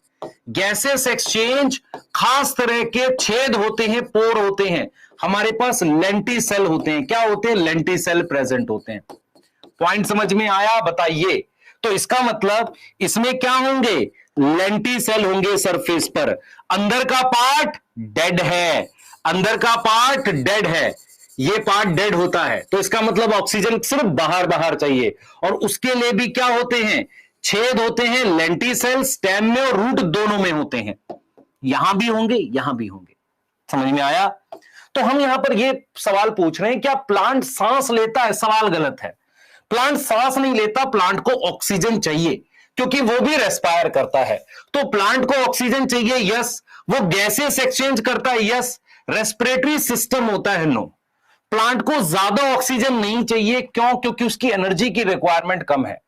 गैसेस एक्सचेंज खास तरह के छेद होते हैं, पोर होते हैं, हमारे पास लेंटी सेल होते हैं। क्या होते हैं? लेंटी सेल प्रेजेंट होते हैं। पॉइंट समझ में आया? बताइए। तो इसका मतलब इसमें क्या होंगे? लेंटी सेल होंगे सरफेस पर। अंदर का पार्ट डेड है, अंदर का पार्ट डेड है, ये पार्ट डेड होता है, तो इसका मतलब ऑक्सीजन सिर्फ बाहर बाहर चाहिए। और उसके लिए भी क्या होते हैं? छेद होते हैं, लेंटी सेल स्टेम में और रूट दोनों में होते हैं। यहां भी होंगे, यहां भी होंगे। समझ में आया? तो हम यहां पर यह सवाल पूछ रहे हैं, क्या प्लांट सांस लेता है? सवाल गलत है। प्लांट सांस नहीं लेता, प्लांट को ऑक्सीजन चाहिए, क्योंकि वो भी रेस्पायर करता है। तो प्लांट को ऑक्सीजन चाहिए, यस। वो गैसेस एक्सचेंज करता है, यस। रेस्पिरेटरी सिस्टम होता है, नो। प्लांट को ज्यादा ऑक्सीजन नहीं चाहिए, क्यों? क्योंकि उसकी एनर्जी की रिक्वायरमेंट कम है।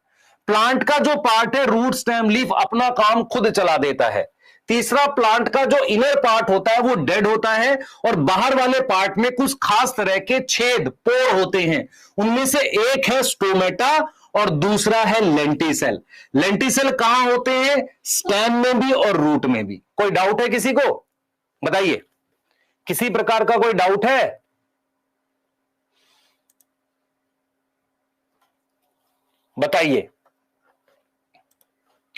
प्लांट का जो पार्ट है रूट स्टेम लीफ अपना काम खुद चला देता है। तीसरा, प्लांट का जो इनर पार्ट होता है वो डेड होता है, और बाहर वाले पार्ट में कुछ खास तरह के छेद, पोर होते हैं। उनमें से एक है स्टोमेटा और दूसरा है लेंटिसेल। लेंटिसेल कहां होते हैं? स्टेम में भी और रूट में भी। कोई डाउट है किसी को? बताइए, किसी प्रकार का कोई डाउट है? बताइए,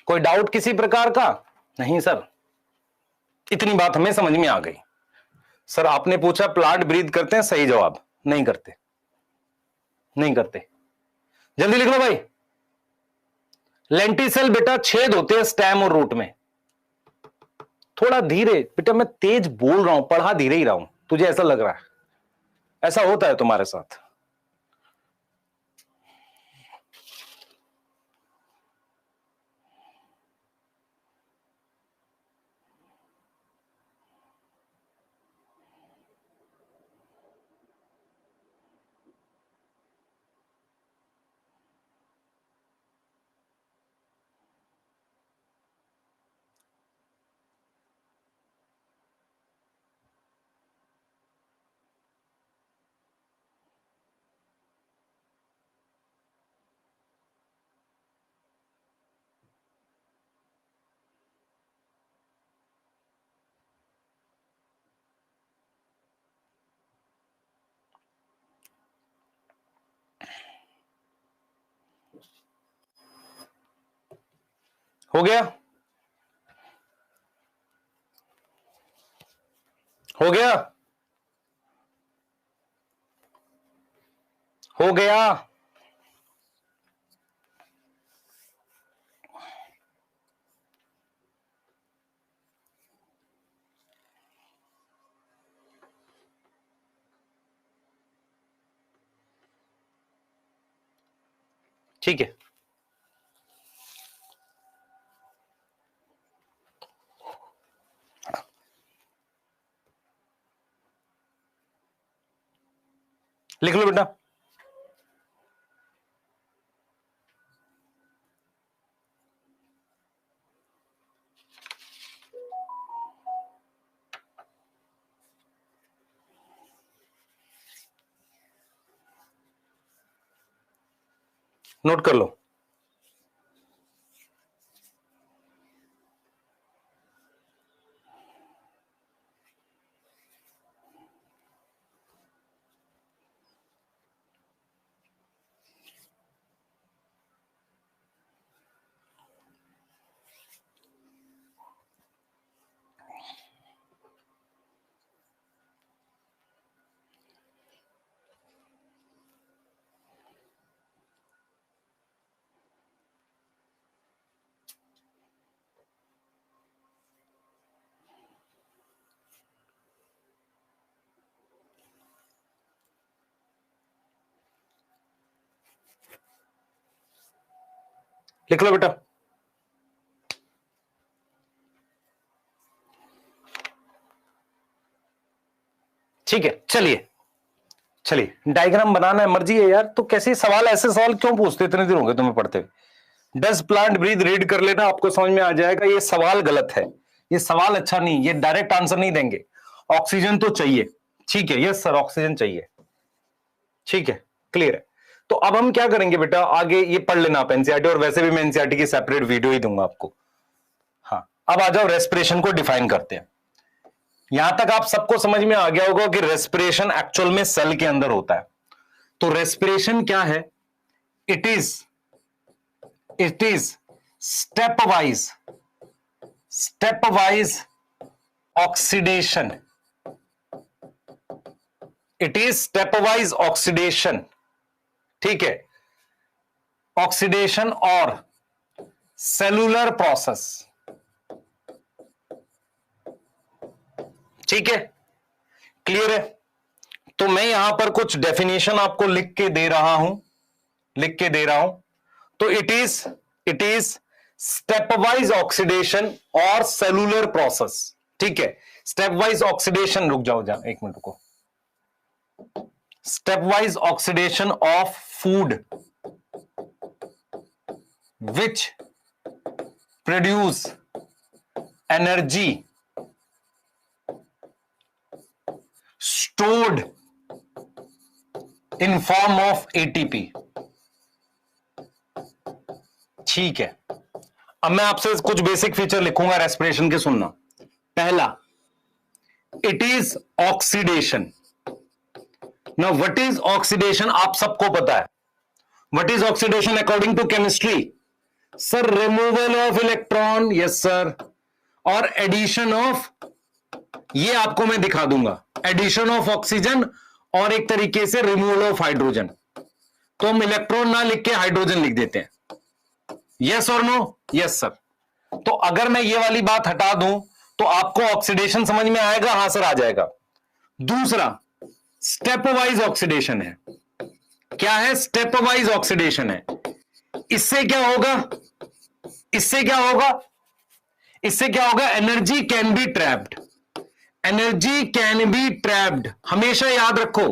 कोई डाउट किसी प्रकार का? नहीं सर, इतनी बात हमें समझ में आ गई। सर आपने पूछा प्लांट ब्रीथ करते हैं, सही जवाब, नहीं करते, नहीं करते। जल्दी लिख लो भाई। लेंटिसेल बेटा छेद होते हैं स्टेम और रूट में। थोड़ा धीरे बेटा, मैं तेज बोल रहा हूं, पढ़ा धीरे ही रहा हूं, तुझे ऐसा लग रहा है? ऐसा होता है तुम्हारे साथ? हो गया? हो गया? हो गया? ठीक है, लिख लो बेटा। नोट कर लो। लिख लो बेटा। ठीक है, चलिए चलिए, डायग्राम बनाना है, मर्जी है यार। तो कैसे सवाल, ऐसे सवाल क्यों पूछते, इतने दिन हो गए तुम्हें पढ़ते हुए। डज प्लांट ब्रीथ, रीड कर लेना, आपको समझ में आ जाएगा। ये सवाल गलत है, ये सवाल अच्छा नहीं, ये डायरेक्ट आंसर नहीं देंगे। ऑक्सीजन तो चाहिए, ठीक है, यस सर ऑक्सीजन चाहिए, ठीक है, क्लियर है। तो अब हम क्या करेंगे बेटा, आगे ये पढ़ लेना आप एनसीईआरटी, और वैसे भी मैं एनसीईआरटी की सेपरेट वीडियो ही दूंगा आपको। हाँ, अब आ जाओ, रेस्पिरेशन को डिफाइन करते हैं। यहां तक आप सबको समझ में आ गया होगा कि रेस्पिरेशन एक्चुअल में सेल के अंदर होता है। तो रेस्पिरेशन क्या है? It is step wise oxidation. It is step wise oxidation, ठीक है, ऑक्सीडेशन और सेलुलर प्रोसेस, ठीक है, क्लियर है। तो मैं यहां पर कुछ डेफिनेशन आपको लिख के दे रहा हूं। तो it is step wise oxidation और सेलुलर प्रोसेस, ठीक है। स्टेप वाइज ऑक्सीडेशन, रुक जाओ एक मिनट रुको। Step wise oxidation of food which produce energy stored in form of ATP, ठीक है। अब मैं आपसे कुछ बेसिक फीचर लिखूंगा रेस्पिरेशन के, सुनना। पहला, it is oxidation. Now what is oxidation, आप सबको पता है। What is oxidation according to chemistry? Sir removal of electron, yes sir, और एडिशन ऑफ, ये आपको मैं दिखा दूंगा, एडिशन ऑफ ऑक्सीजन और एक तरीके से रिमूवल ऑफ हाइड्रोजन। तो हम इलेक्ट्रॉन ना लिख के हाइड्रोजन लिख देते हैं, यस और नो? Yes sir. तो अगर मैं ये वाली बात हटा दूं तो आपको ऑक्सीडेशन समझ में आएगा? हां सर आ जाएगा। दूसरा, स्टेप वाइज ऑक्सीडेशन है। क्या है? स्टेप वाइज ऑक्सीडेशन है। इससे क्या होगा? इससे क्या होगा? इससे क्या होगा? Energy can be trapped. Energy can be trapped, हमेशा याद रखो।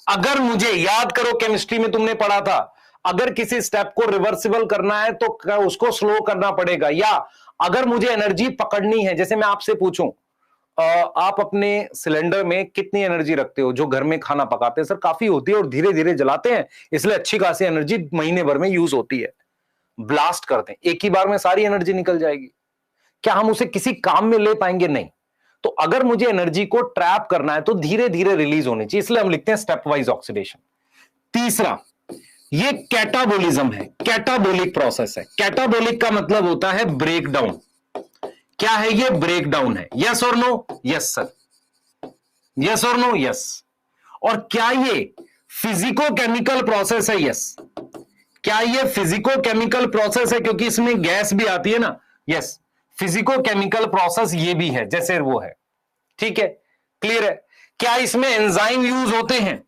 अगर मुझे, याद करो केमिस्ट्री में तुमने पढ़ा था, अगर किसी स्टेप को रिवर्सिबल करना है तो उसको स्लो करना पड़ेगा। या अगर मुझे एनर्जी पकड़नी है, जैसे मैं आपसे पूछूं, आप अपने सिलेंडर में कितनी एनर्जी रखते हो जो घर में खाना पकाते हैं? सर काफी होती है और धीरे धीरे जलाते हैं, इसलिए अच्छी खासी एनर्जी महीने भर में यूज होती है। ब्लास्ट करते हैं, एक ही बार में सारी एनर्जी निकल जाएगी। क्या हम उसे किसी काम में ले पाएंगे? नहीं। तो अगर मुझे एनर्जी को ट्रैप करना है तो धीरे धीरे रिलीज होनी चाहिए, इसलिए हम लिखते हैं स्टेप वाइज ऑक्सीडेशन। तीसरा, ये कैटाबोलिज्म है, कैटाबोलिक प्रोसेस है। कैटाबोलिक का मतलब होता है ब्रेकडाउन। क्या है ये? ब्रेकडाउन है। यस और नो? Yes sir. यस और नो? यस। और क्या ये फिजिको केमिकल प्रोसेस है? यस। क्या ये फिजिको केमिकल प्रोसेस है? क्योंकि इसमें गैस भी आती है ना। यस, फिजिको केमिकल प्रोसेस ये भी है, जैसे वो है। ठीक है, क्लियर है। क्या इसमें एंजाइम यूज होते हैं?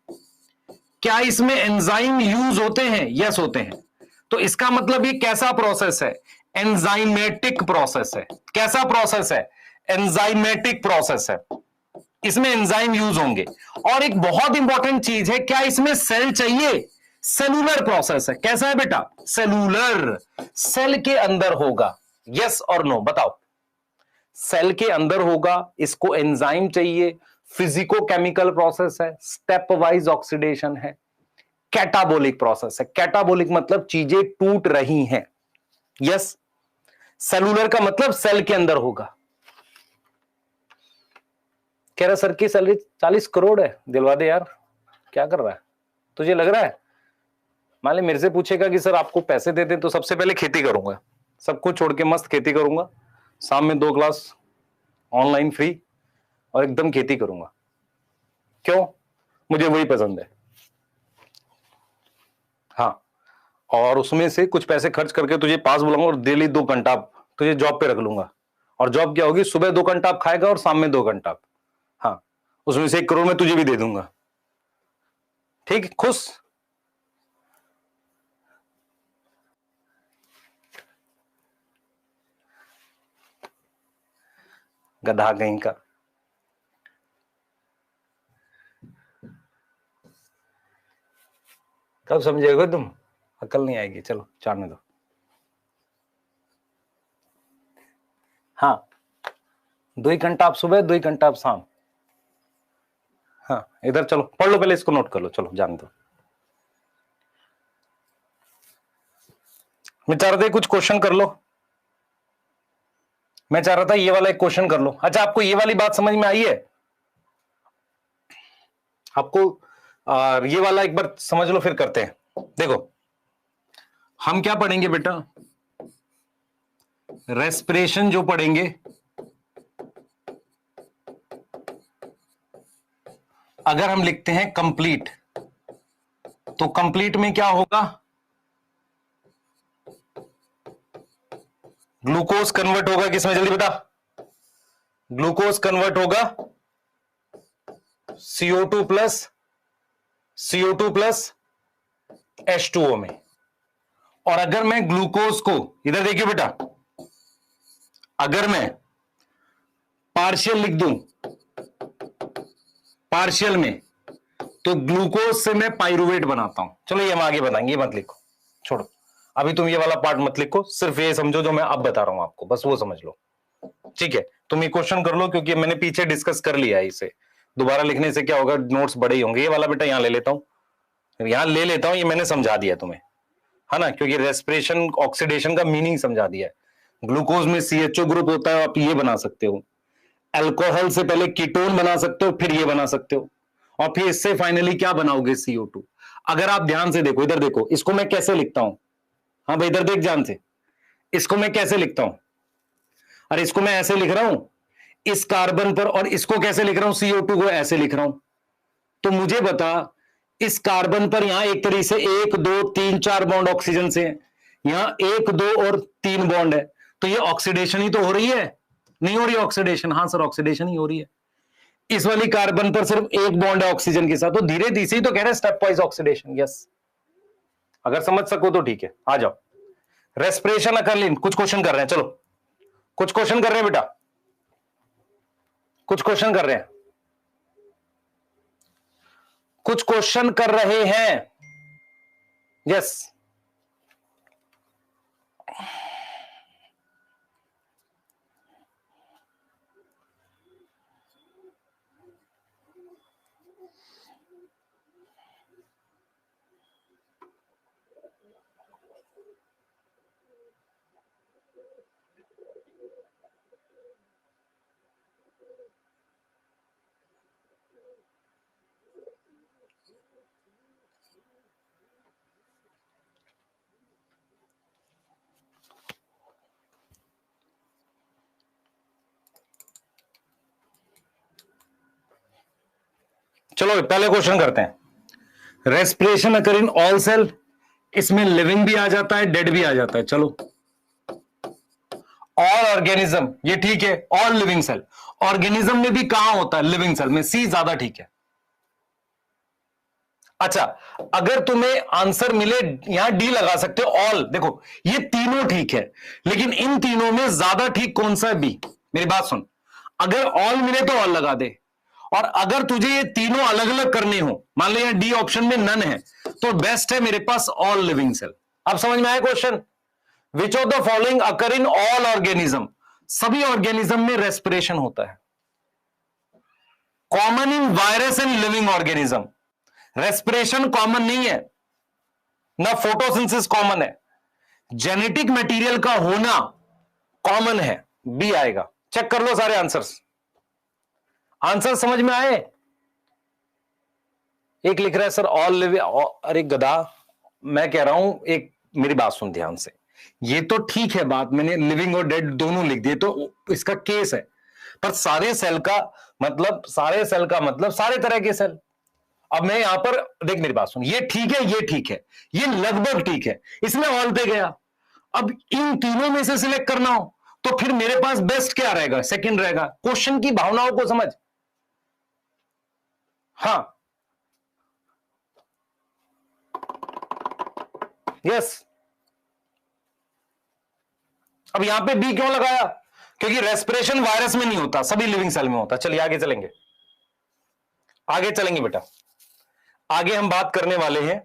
क्या इसमें एंजाइम यूज होते हैं? यस होते हैं। तो इसका मतलब ये कैसा प्रोसेस है? एंजाइमेटिक प्रोसेस है। कैसा प्रोसेस है? एंजाइमेटिक प्रोसेस है। इसमें एंजाइम यूज होंगे। और एक बहुत इंपॉर्टेंट चीज है, क्या इसमें सेल चाहिए? सेलुलर प्रोसेस है। कैसा है बेटा? सेलुलर। सेल के अंदर होगा। यस और नो बताओ? सेल के अंदर होगा, इसको एंजाइम चाहिए, फिजिको केमिकल प्रोसेस है, स्टेप वाइज ऑक्सीडेशन है, कैटाबोलिक प्रोसेस है। कैटाबोलिक मतलब चीजें टूट रही हैं। यस। सेलुलर का मतलब सेल के अंदर होगा। कह रहा सर की सैलरी 40 करोड़ है, दिलवा दे यार। क्या कर रहा है? तुझे लग रहा है? मान ले मेरे से पूछेगा कि सर आपको पैसे देते तो सबसे पहले खेती करूंगा, सब कुछ छोड़ के मस्त खेती करूंगा, शाम में 2 क्लास ऑनलाइन फ्री और एकदम खेती करूंगा। क्यों? मुझे वही पसंद है। हाँ, और उसमें से कुछ पैसे खर्च करके तुझे पास बुलाऊंगा और डेली 2 घंटा तुझे जॉब पे रख लूंगा। और जॉब क्या होगी? सुबह 2 घंटा आप खाएगा और शाम में 2 घंटा। हाँ, उसमें से 1 करोड़ में तुझे भी दे दूंगा। ठीक है, खुश? गधा कहीं का। कब समझेगा तुम? अकल नहीं आएगी। चलो जाने दो। हाँ, 2 घंटा आप सुबह, 2 घंटा आप शाम। हाँ, इधर चलो पढ़ लो, पहले इसको नोट कर लो। चलो जाने दो। मैं चाह रहा था कुछ क्वेश्चन कर लो। मैं चाह रहा था ये वाला एक क्वेश्चन कर लो। अच्छा, आपको ये वाली बात समझ में आई है? आपको ये वाला एक बार समझ लो, फिर करते हैं। देखो, हम क्या पढ़ेंगे बेटा? रेस्पिरेशन जो पढ़ेंगे, अगर हम लिखते हैं कंप्लीट, तो कंप्लीट में क्या होगा? ग्लूकोज कन्वर्ट होगा किसमें? जल्दी बेटा। ग्लूकोज कन्वर्ट होगा CO2 plus, CO2 plus H2O में। और अगर मैं ग्लूकोज को, इधर देखिए बेटा, अगर मैं पार्शियल लिख दूं, पार्शियल में, तो ग्लूकोज से मैं पाइरुवेट बनाता हूं। चलो ये हम आगे बताएंगे, ये मत लिखो, छोड़ो। अभी तुम ये वाला पार्ट मत लिखो, सिर्फ ये समझो जो मैं अब बता रहा हूं आपको, बस वो समझ लो। ठीक है, तुम ये क्वेश्चन कर लो, क्योंकि मैंने पीछे डिस्कस कर लिया है इसे। दोबारा लिखने से क्या होगा? नोट्स बड़े ही होंगे। ये वाला बेटा यहां ले लेता हूं, यहां ले लेता हूं, ये मैंने समझा दिया तुम्हें, है ना? क्योंकि रेस्पिरेशन ऑक्सीडेशन का मीनिंग समझा दिया है। ग्लूकोज में CHO ग्रुप होता है, आप ये बना सकते हो। अल्कोहल से पहले कीटोन बना सकते हो, फिर ये बना सकते हो, और फिर इससे फाइनली क्या बनाओगे? CO2। अगर आप ध्यान से देखो, इधर देखो, इसको मैं कैसे लिखता हूं? हाँ भाई इधर देख ध्यान से, इसको मैं कैसे लिखता हूं? अरे इसको मैं ऐसे लिख रहा हूं, इस कार्बन पर, और इसको कैसे लिख रहा हूं? CO2 को ऐसे लिख रहा हूं। तो मुझे बता, इस कार्बन पर यहां एक तरीके से 1 2 3 4 बॉन्ड ऑक्सीजन से है, यहां 1 2 और 3 बॉन्ड है, तो ये ऑक्सीडेशन ही तो हो रही है। नहीं हो रही ऑक्सीडेशन? हाँ सर, ऑक्सीडेशन ही हो रही है। इस वाली कार्बन पर सिर्फ एक बॉन्ड है ऑक्सीजन के साथ, तो धीरे धीरे तो कह रहे हैं स्टेप वाइज ऑक्सीडेशन। यस, अगर समझ सको तो ठीक है। आ जाओ, रेस्पिरेशन अकरलिन, कुछ क्वेश्चन कर रहे हैं। चलो कुछ क्वेश्चन कर रहे हैं बेटा, कुछ क्वेश्चन कर रहे हैं, कुछ क्वेश्चन कर रहे हैं। यस, चलो पहले क्वेश्चन करते हैं। Respiration occur in all cell, इसमें लिविंग भी आ जाता है, डेड भी आ जाता है। चलो, ऑल ऑर्गेनिज्म, ये ठीक है, ऑल लिविंग सेल। ऑर्गेनिज्म में भी कहां होता है? लिविंग सेल में। सी ज्यादा ठीक है। अच्छा, अगर तुम्हें आंसर मिले, यहां डी लगा सकते हो, ऑल। देखो ये तीनों ठीक है, लेकिन इन तीनों में ज्यादा ठीक कौन सा है? बी। मेरी बात सुन, अगर ऑल मिले तो ऑल लगा दे, और अगर तुझे ये तीनों अलग अलग करने हो, मान लो यहां डी ऑप्शन में नन है, तो बेस्ट है मेरे पास ऑल लिविंग सेल। अब समझ में आया question? Which of the following occur in all organism? सभी ऑर्गेनिज्म में रेस्पिरेशन होता है। Common in virus and living organism. Respiration common नहीं है, ना फोटोसिंथेसिस कॉमन है। जेनेटिक मटेरियल का होना कॉमन है। बी आएगा। चेक कर लो सारे आंसर्स। आंसर समझ में आए? एक लिख रहा है सर ऑल लिविंग। अरे गधा, मैं कह रहा हूं, एक मेरी बात सुन ध्यान से। ये तो ठीक है बात, मैंने लिविंग और डेड दोनों लिख दिए, तो इसका केस है। पर सारे सेल का मतलब, सारे सेल का मतलब सारे तरह के सेल। अब मैं यहां पर देख, मेरी बात सुन, ये ठीक है, ये ठीक है, ये लगभग ठीक है, इसमें ऑल पे गया। अब इन तीनों में से सिलेक्ट करना हो तो फिर मेरे पास बेस्ट क्या रहेगा? सेकंड रहेगा। क्वेश्चन की भावनाओं को समझ। हाँ, यस। अब यहां पे बी क्यों लगाया? क्योंकि रेस्पिरेशन वायरस में नहीं होता, सभी लिविंग सेल में होता। चलिए आगे चलेंगे, आगे चलेंगे बेटा। आगे हम बात करने वाले हैं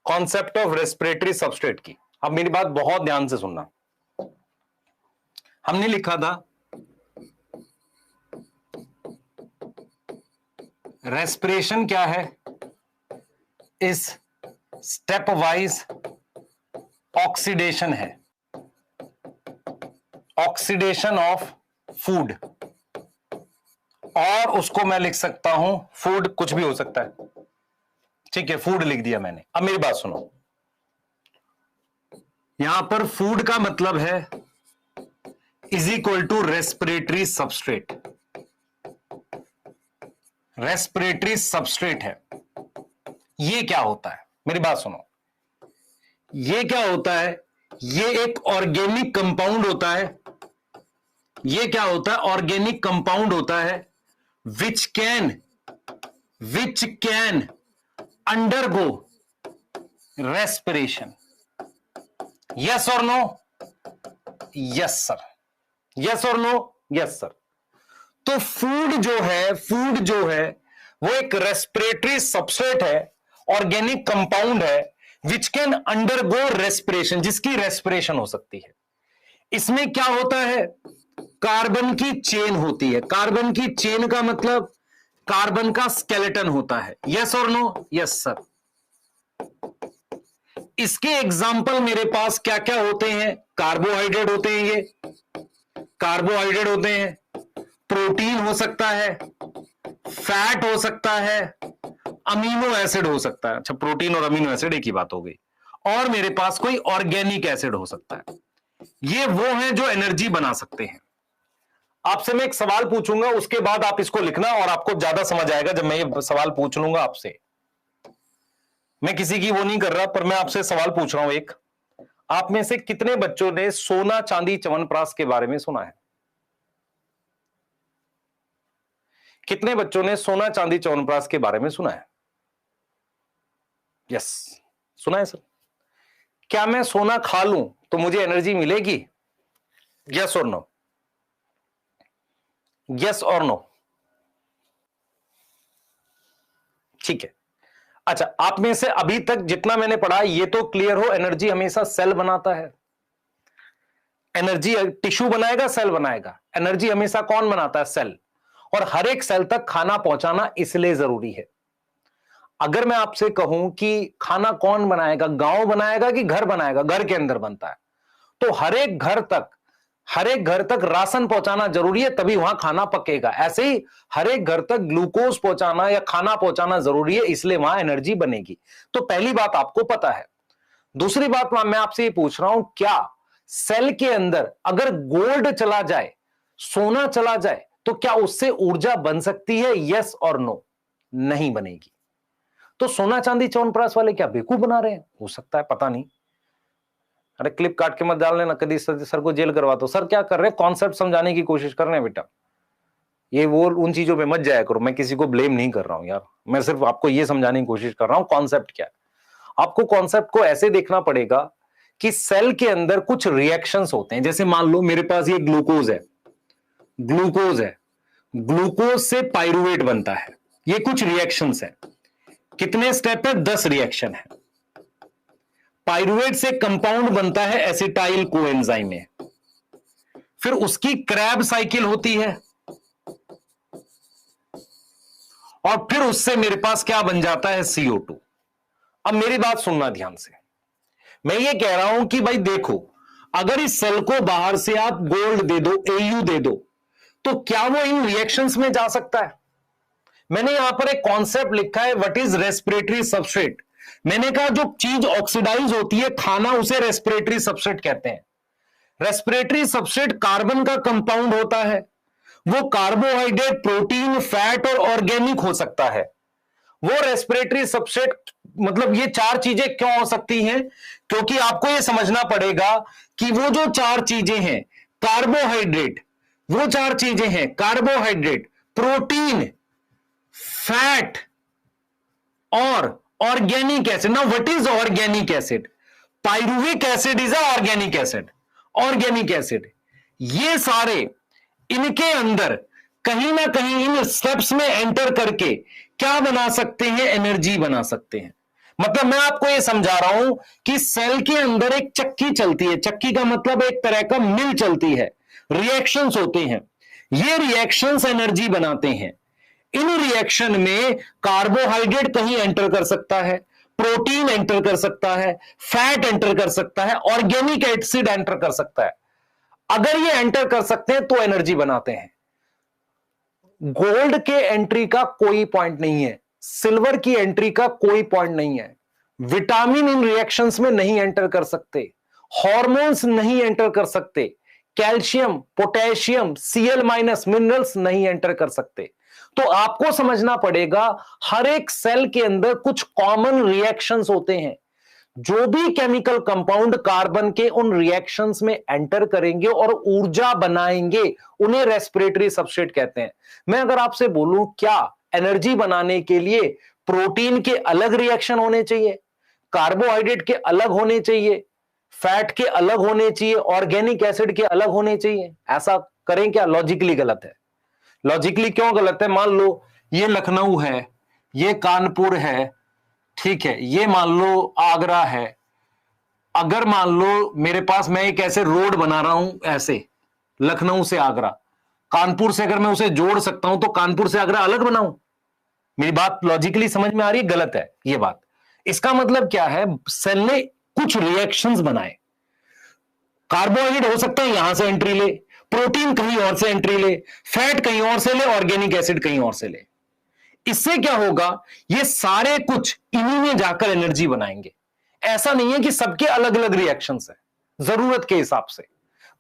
कॉन्सेप्ट ऑफ रेस्पिरेटरी सबस्ट्रेट की। अब मेरी बात बहुत ध्यान से सुनना। हमने लिखा था रेस्पिरेशन क्या है? इस स्टेप वाइज ऑक्सीडेशन है, ऑक्सीडेशन ऑफ फूड। और उसको मैं लिख सकता हूं, फूड कुछ भी हो सकता है, ठीक है, फूड लिख दिया मैंने। अब मेरी बात सुनो, यहां पर फूड का मतलब है is equal to respiratory substrate. Respiratory substrate है। ये क्या होता है? मेरी बात सुनो, ये क्या होता है? ये एक ऑर्गेनिक कंपाउंड होता है। ये क्या होता है? ऑर्गेनिक कंपाउंड होता है which can undergo respiration. Yes or no? Yes sir. Yes or no? Yes sir. तो फूड जो है वो एक रेस्पिरेटरी सबस्ट्रेट है, ऑर्गेनिक कंपाउंड है, विच कैन अंडरगो रेस्पिरेशन, जिसकी रेस्पिरेशन हो सकती है। इसमें क्या होता है? कार्बन की चेन होती है। कार्बन की चेन का मतलब कार्बन का स्केलेटन होता है। यस और नो? Yes sir. इसके एग्जाम्पल मेरे पास क्या क्या होते हैं? कार्बोहाइड्रेट होते हैं, ये कार्बोहाइड्रेट होते हैं, प्रोटीन हो सकता है, फैट हो सकता है, अमीनो एसिड हो सकता है। अच्छा, प्रोटीन और अमीनो एसिड एक ही बात हो गई। और मेरे पास कोई ऑर्गेनिक एसिड हो सकता है। ये वो हैं जो एनर्जी बना सकते हैं। आपसे मैं एक सवाल पूछूंगा, उसके बाद आप इसको लिखना, और आपको ज्यादा समझ आएगा जब मैं ये सवाल पूछ लूंगा आपसे। मैं किसी की वो नहीं कर रहा, पर मैं आपसे सवाल पूछ रहा हूं एक। आप में से कितने बच्चों ने सोना चांदी च्यवनप्राश के बारे में सुना है? कितने बच्चों ने सोना चांदी च्यवनप्राश के बारे में सुना है? यस, सुना है सर। क्या मैं सोना खा लूं तो मुझे एनर्जी मिलेगी? यस और नो? यस और नो? ठीक है। अच्छा, आप में से अभी तक जितना मैंने पढ़ा ये तो क्लियर हो, एनर्जी हमेशा सेल बनाता है। एनर्जी टिश्यू बनाएगा, सेल बनाएगा। एनर्जी हमेशा कौन बनाता है? सेल। और हर एक सेल तक खाना पहुंचाना इसलिए जरूरी है। अगर मैं आपसे कहूं कि खाना कौन बनाएगा, गांव बनाएगा कि घर बनाएगा? घर के अंदर बनता है। तो हर एक घर तक राशन पहुंचाना जरूरी है, तभी वहां खाना पकेगा। ऐसे ही हर एक घर तक ग्लूकोज पहुंचाना या खाना पहुंचाना जरूरी है, इसलिए वहां एनर्जी बनेगी। तो पहली बात आपको पता है। दूसरी बात मैं आपसे ये पूछ रहा हूं, क्या सेल के अंदर अगर गोल्ड चला जाए, सोना चला जाए, तो क्या उससे ऊर्जा बन सकती है? यस और नो? नहीं बनेगी। तो सोना चांदी च्यवनप्राश वाले क्या बेवकूफ बना रहे हैं? हो सकता है, पता नहीं। अरे क्लिप काट के मत डाल लेना, कभी सर को जेल करवा दो। सर क्या कर रहे हैं? कॉन्सेप्ट समझाने की कोशिश कर रहे हैं बेटा। ये वो उन चीजों पे मत जाया करो। मैं किसी को ब्लेम नहीं कर रहा हूं यार, मैं सिर्फ आपको ये समझाने की कोशिश कर रहा हूं कॉन्सेप्ट क्या है। आपको कॉन्सेप्ट को ऐसे देखना पड़ेगा कि सेल के अंदर कुछ रिएक्शंस होते हैं। जैसे मान लो मेरे पास ये ग्लूकोज है, ग्लूकोज से पाइरुवेट बनता है। ये कुछ रिएक्शंस है। कितने स्टेप है? 10 रिएक्शन है। पाइरुवेट से कंपाउंड बनता है एसिटाइल कोएंजाइम में, फिर उसकी क्रैब साइकिल होती है, और फिर उससे मेरे पास क्या बन जाता है? CO2। अब मेरी बात सुनना ध्यान से। मैं ये कह रहा हूं कि भाई देखो, अगर इस सेल को बाहर से आप गोल्ड दे दो, AU दे दो, तो क्या वो इन रिएक्शंस में जा सकता है? मैंने यहां पर एक कॉन्सेप्ट लिखा है, व्हाट इज रेस्पिरेटरी सबस्ट्रेट। मैंने कहा जो चीज ऑक्सीडाइज होती है, खाना, उसे रेस्पिरेटरी सबस्ट्रेट कहते हैं। रेस्पिरेटरी सबस्ट्रेट कार्बन का कंपाउंड होता है। वो कार्बोहाइड्रेट, प्रोटीन, फैट और ऑर्गेनिक हो सकता है। वो रेस्पिरेटरी सबस्ट्रेट मतलब ये 4 चीजें क्यों हो सकती हैं? क्योंकि आपको ये समझना पड़ेगा कि वो जो 4 चीजें हैं, कार्बोहाइड्रेट, वो 4 चीजें हैं, कार्बोहाइड्रेट, प्रोटीन, फैट और organic acid. Now what is organic acid? Pyruvic acid is organic acid. Organic acid, ये सारे इनके अंदर कहीं ना कहीं इन स्टेप्स में एंटर करके क्या बना सकते हैं? एनर्जी बना सकते हैं। मतलब मैं आपको यह समझा रहा हूं कि सेल के अंदर एक चक्की चलती है। चक्की का मतलब एक तरह का मिल चलती है, रिएक्शंस होते हैं। ये रिएक्शंस एनर्जी बनाते हैं। इन रिएक्शन में कार्बोहाइड्रेट कहीं एंटर कर सकता है, प्रोटीन एंटर कर सकता है, फैट एंटर कर सकता है, ऑर्गेनिक एसिड एंटर कर सकता है। अगर ये एंटर कर सकते हैं तो एनर्जी बनाते हैं। गोल्ड के एंट्री का कोई पॉइंट नहीं है, सिल्वर की एंट्री का कोई पॉइंट नहीं है। विटामिन इन रिएक्शंस में नहीं एंटर कर सकते, हार्मोन्स नहीं एंटर कर सकते, कैल्शियम, पोटेशियम, Cl- मिनरल्स नहीं एंटर कर सकते। तो आपको समझना पड़ेगा हर एक सेल के अंदर कुछ कॉमन रिएक्शंस होते हैं। जो भी केमिकल कंपाउंड कार्बन के उन रिएक्शंस में एंटर करेंगे और ऊर्जा बनाएंगे, उन्हें रेस्पिरेटरी सबस्ट्रेट कहते हैं। मैं अगर आपसे बोलूं क्या एनर्जी बनाने के लिए प्रोटीन के अलग रिएक्शन होने चाहिए, कार्बोहाइड्रेट के अलग होने चाहिए, फैट के अलग होने चाहिए, ऑर्गेनिक एसिड के अलग होने चाहिए? ऐसा करें क्या? लॉजिकली गलत है। लॉजिकली क्यों गलत है? मान लो ये लखनऊ है, ये कानपुर है, ठीक है, ये मान लो आगरा है। अगर मान लो मेरे पास, मैं एक ऐसे रोड बना रहा हूं, ऐसे लखनऊ से आगरा, कानपुर से अगर मैं उसे जोड़ सकता हूं तो कानपुर से आगरा अलग बनाऊं? मेरी बात लॉजिकली समझ में आ रही है? गलत है ये बात। इसका मतलब क्या है? सेल ने कुछ रिएक्शंस बनाए। कार्बोहाइड्रेट हो सकता है यहां से एंट्री ले, प्रोटीन कहीं और से एंट्री ले, फैट कहीं और से ले, ऑर्गेनिक एसिड कहीं और से ले। इससे क्या होगा? ये सारे कुछ इन्हीं में जाकर एनर्जी बनाएंगे। ऐसा नहीं है कि सबके अलग अलग रिएक्शंस है, जरूरत के हिसाब से।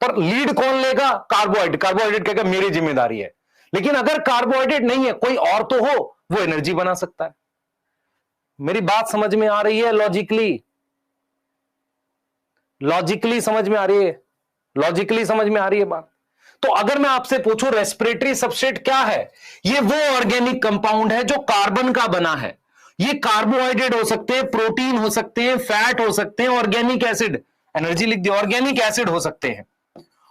पर लीड कौन लेगा? कार्बोहाइड्रेट। कार्बोहाइड्रेट कहेगा मेरी जिम्मेदारी है। लेकिन अगर कार्बोहाइड्रेट नहीं है, कोई और तो हो, वो एनर्जी बना सकता है। मेरी बात समझ में आ रही है? लॉजिकली समझ में आ रही है? लॉजिकली समझ में आ रही है बात? तो अगर मैं आपसे पूछूं रेस्पिरेटरी सबस्ट्रेट क्या है? ये वो ऑर्गेनिक कंपाउंड है जो कार्बन का बना है। ये कार्बोहाइड्रेट हो सकते हैं, प्रोटीन हो सकते हैं, फैट हो सकते हैं, ऑर्गेनिक एसिड, एनर्जी लिख दिया, ऑर्गेनिक एसिड हो सकते हैं।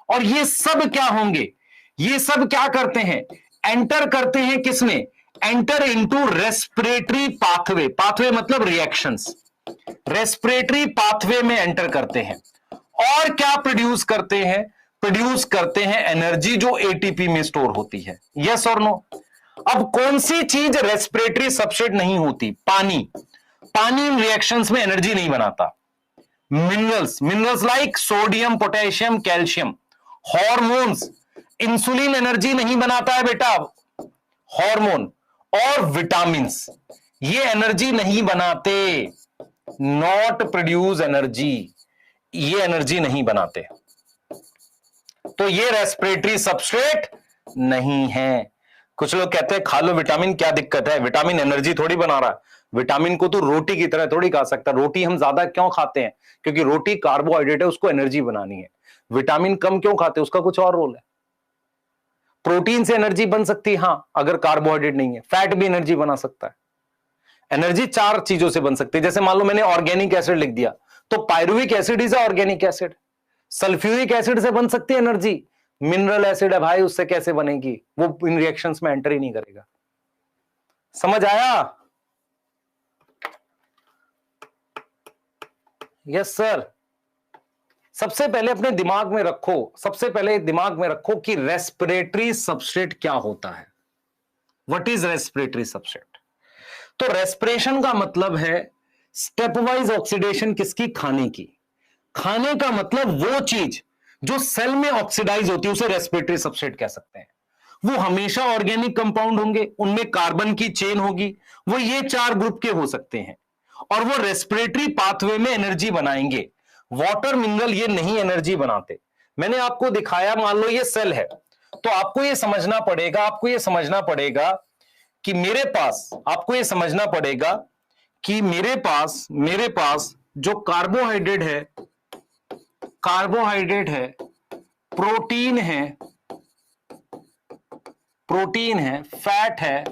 और ये सब क्या होंगे? ये सब क्या करते हैं? एंटर करते हैं किसमें? Enter into respiratory pathway. Pathway मतलब रिएक्शंस। रेस्पिरेटरी पाथवे में एंटर करते हैं और क्या प्रोड्यूस करते हैं? प्रोड्यूस करते हैं एनर्जी जो एटीपी में स्टोर होती है। यस और नो? अब कौन सी चीज रेस्पिरेटरी सबस्ट्रेट नहीं होती? पानी। पानी इन रिएक्शंस में एनर्जी नहीं बनाता। Minerals like sodium, potassium, calcium. Hormones, insulin energy नहीं बनाता है बेटा, हार्मोन। और विटामिन्स, ये एनर्जी नहीं बनाते, नॉट प्रोड्यूस एनर्जी, ये एनर्जी नहीं बनाते। तो ये रेस्पिरेटरी सबस्ट्रेट नहीं है। कुछ लोग कहते हैं खा लो विटामिन, क्या दिक्कत है? विटामिन एनर्जी थोड़ी बना रहा है। विटामिन को तो रोटी की तरह थोड़ी खा सकता। रोटी हम ज्यादा क्यों खाते हैं? क्योंकि रोटी कार्बोहाइड्रेट है, उसको एनर्जी बनानी है। विटामिन कम क्यों खाते हैं? उसका कुछ और रोल है। प्रोटीन से एनर्जी बन सकती है, हां, अगर कार्बोहाइड्रेट नहीं है। फैट भी एनर्जी बना सकता है। एनर्जी 4 चीजों से बन सकती है। जैसे मान लो मैंने ऑर्गेनिक एसिड लिख दिया, तो pyruvic acid is organic acid. Sulphuric acid से बन सकती है एनर्जी। मिनरल एसिड है भाई, उससे कैसे बनेगी? वो इन रिएक्शंस में एंटर ही नहीं करेगा। समझ आया? Yes sir. सबसे पहले अपने दिमाग में रखो, सबसे पहले दिमाग में रखो कि रेस्पिरेटरी सबस्ट्रेट क्या होता है। What is respiratory substrate? तो रेस्पिरेशन का मतलब है स्टेप वाइज ऑक्सीडेशन किसकी? खाने की। खाने का मतलब वो चीज जो सेल में ऑक्सीडाइज होती है, उसे रेस्पिरेटरी सबस्ट्रेट कह सकते हैं। वो हमेशा ऑर्गेनिक कंपाउंड होंगे, उनमें कार्बन की चेन होगी, वो ये 4 ग्रुप के हो सकते हैं, और वो रेस्पिरेटरी पाथवे में एनर्जी बनाएंगे। वाटर मिनरल ये नहीं एनर्जी बनाते। मैंने आपको दिखाया, मान लो ये सेल है, तो आपको ये समझना पड़ेगा, आपको ये समझना पड़ेगा कि मेरे पास, आपको ये समझना पड़ेगा कि मेरे पास जो कार्बोहाइड्रेट है, कार्बोहाइड्रेट है, प्रोटीन है, प्रोटीन है, फैट है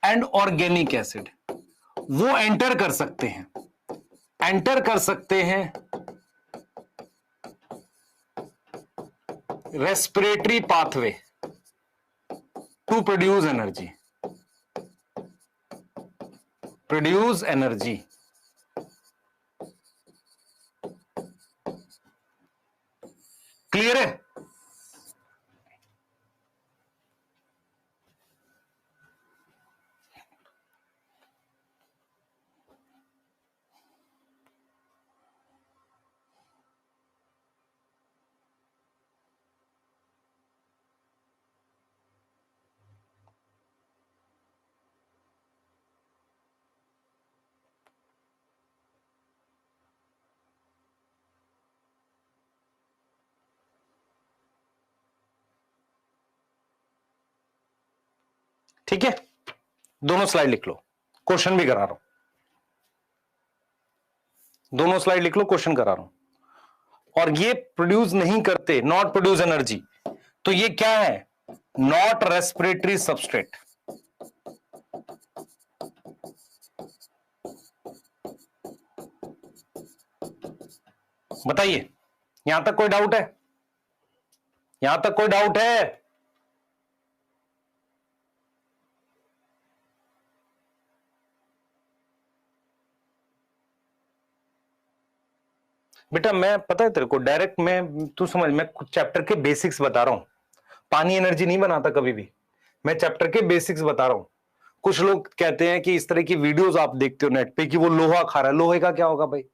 एंड ऑर्गेनिक एसिड, वो एंटर कर सकते हैं, एंटर कर सकते हैं respiratory pathway to produce energy, produce energy. Clear है? ठीक है, दोनों स्लाइड लिख लो, क्वेश्चन भी करा रहा हूं। दोनों स्लाइड लिख लो, क्वेश्चन करा रहा हूं। और ये प्रोड्यूस नहीं करते, नॉट प्रोड्यूस एनर्जी, तो ये क्या है? Not respiratory substrate. बताइए, यहां तक कोई डाउट है? यहां तक कोई डाउट है? बेटा मैं, पता है तेरे को, डायरेक्ट मैं, तू समझ, मैं कुछ चैप्टर के बेसिक्स बता रहा हूं। पानी एनर्जी नहीं बनाता कभी भी, मैं चैप्टर के बेसिक्स बता रहा हूं। कुछ लोग कहते हैं कि इस तरह की वीडियोस आप देखते हो नेट पे कि वो लोहा खा रहा है। लोहे का क्या होगा भाई?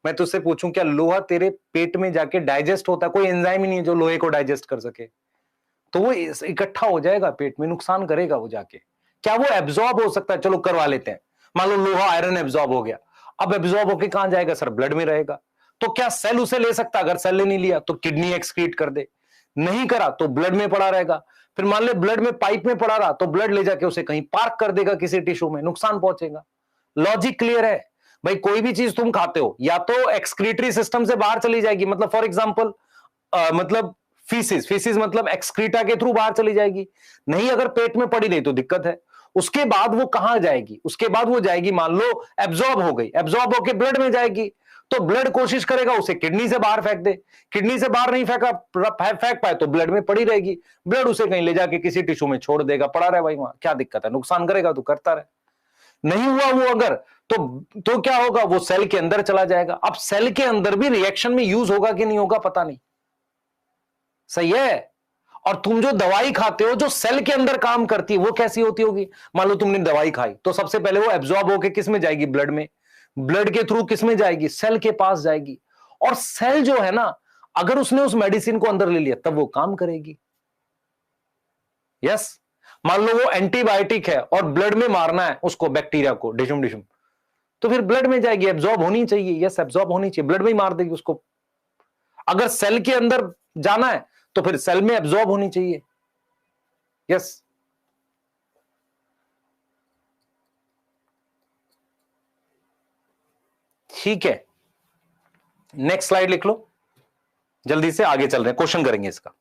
मैं तुझसे पूछूं, क्या लोहा तेरे पेट में जाके डाइजेस्ट होता है? कोई एंजाइम ही नहीं है जो लोहे को डाइजेस्ट कर सके। तो वो इकट्ठा हो जाएगा पेट में, नुकसान करेगा वो जाके। क्या वो एब्जॉर्ब हो सकता है? चलो करवा लेते हैं। मान लो लोहा आयरन एब्जॉर्ब हो गया, अब एब्जॉर्ब होके कहां जाएगा सर? ब्लड में रहेगा। तो क्या सेल उसे ले सकता? अगर सेल ने नहीं लिया तो किडनी एक्सक्रीट कर दे, नहीं करा तो ब्लड में पड़ा रहेगा। फिर मान ले ब्लड में, पाइप में पड़ा रहा, तो ब्लड ले जाके उसे कहीं पार्क कर देगा किसी टिश्यू में, नुकसान पहुंचेगा। लॉजिक क्लियर है भाई? कोई भी चीज तुम खाते हो, या तो एक्सक्रीटरी सिस्टम से बाहर चली जाएगी, मतलब फॉर एग्जाम्पल मतलब फीसिस, फीसिस मतलब एक्सक्रीटा के थ्रू बाहर चली जाएगी। नहीं, अगर पेट में पड़ी रही तो दिक्कत है। उसके बाद वो कहां जाएगी? उसके बाद वो जाएगी, मान लो एब्जॉर्ब हो गई, एब्जॉर्ब होके ब्लड में जाएगी, तो ब्लड कोशिश करेगा उसे किडनी से बाहर फेंक दे। किडनी से बाहर नहीं फेंका, फेंक पाए तो ब्लड में पड़ी रहेगी। ब्लड उसे कहीं ले जाके किसी टिश्यू में छोड़ देगा, पड़ा रहे भाई, वहां क्या दिक्कत है? नुकसान करेगा तो करता रहे। नहीं हुआ वो अगर, तो क्या होगा? वो सेल के अंदर चला जाएगा। अब सेल के अंदर भी रिएक्शन में यूज होगा कि नहीं होगा पता नहीं। सही है? और तुम जो दवाई खाते हो जो सेल के अंदर काम करती है, वो कैसी होती होगी? मान लो तुमने दवाई खाई, तो सबसे पहले वो एब्जॉर्ब होकर किस में जाएगी? ब्लड में। ब्लड के थ्रू किस में जाएगी? सेल के पास जाएगी। और सेल जो है ना, अगर उसने उस मेडिसिन को अंदर ले लिया तब वो काम करेगी। यस। मान लो वो एंटीबायोटिक है और ब्लड में मारना है उसको, बैक्टीरिया को, डिशुम डिशुम, तो फिर ब्लड में जाएगी, एब्जॉर्ब होनी चाहिए। यस, एब्जॉर्ब होनी चाहिए, ब्लड में ही मार देगी उसको। अगर सेल के अंदर जाना है तो फिर सेल में एब्जॉर्ब होनी चाहिए। यस। ठीक है, नेक्स्ट स्लाइड लिख लो, जल्दी से आगे चल रहे हैं, क्वेश्चन करेंगे इसका।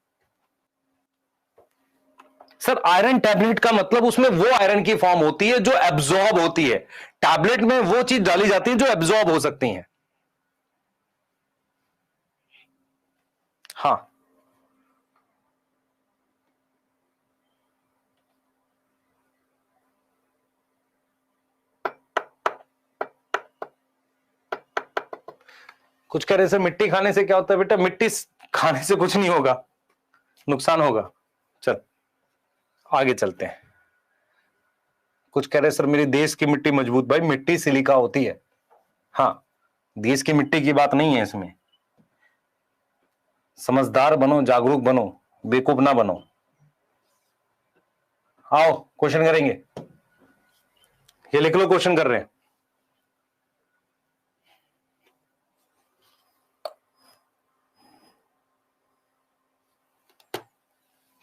सर आयरन टैबलेट का मतलब उसमें वो आयरन की फॉर्म होती है जो एब्जॉर्ब होती है, टैबलेट में वो चीज डाली जाती है जो एब्जॉर्ब हो सकती है। हाँ, कुछ कह रहे सर मिट्टी खाने से क्या होता है? बेटा मिट्टी खाने से कुछ नहीं होगा, नुकसान होगा। चल आगे चलते हैं। कुछ कह रहे सर मेरी देश की मिट्टी मजबूत, भाई मिट्टी सिलिका होती है। हाँ, देश की मिट्टी की बात नहीं है इसमें। समझदार बनो, जागरूक बनो, बेवकूफ ना बनो। आओ क्वेश्चन करेंगे, ये लिख लो, क्वेश्चन कर रहे हैं।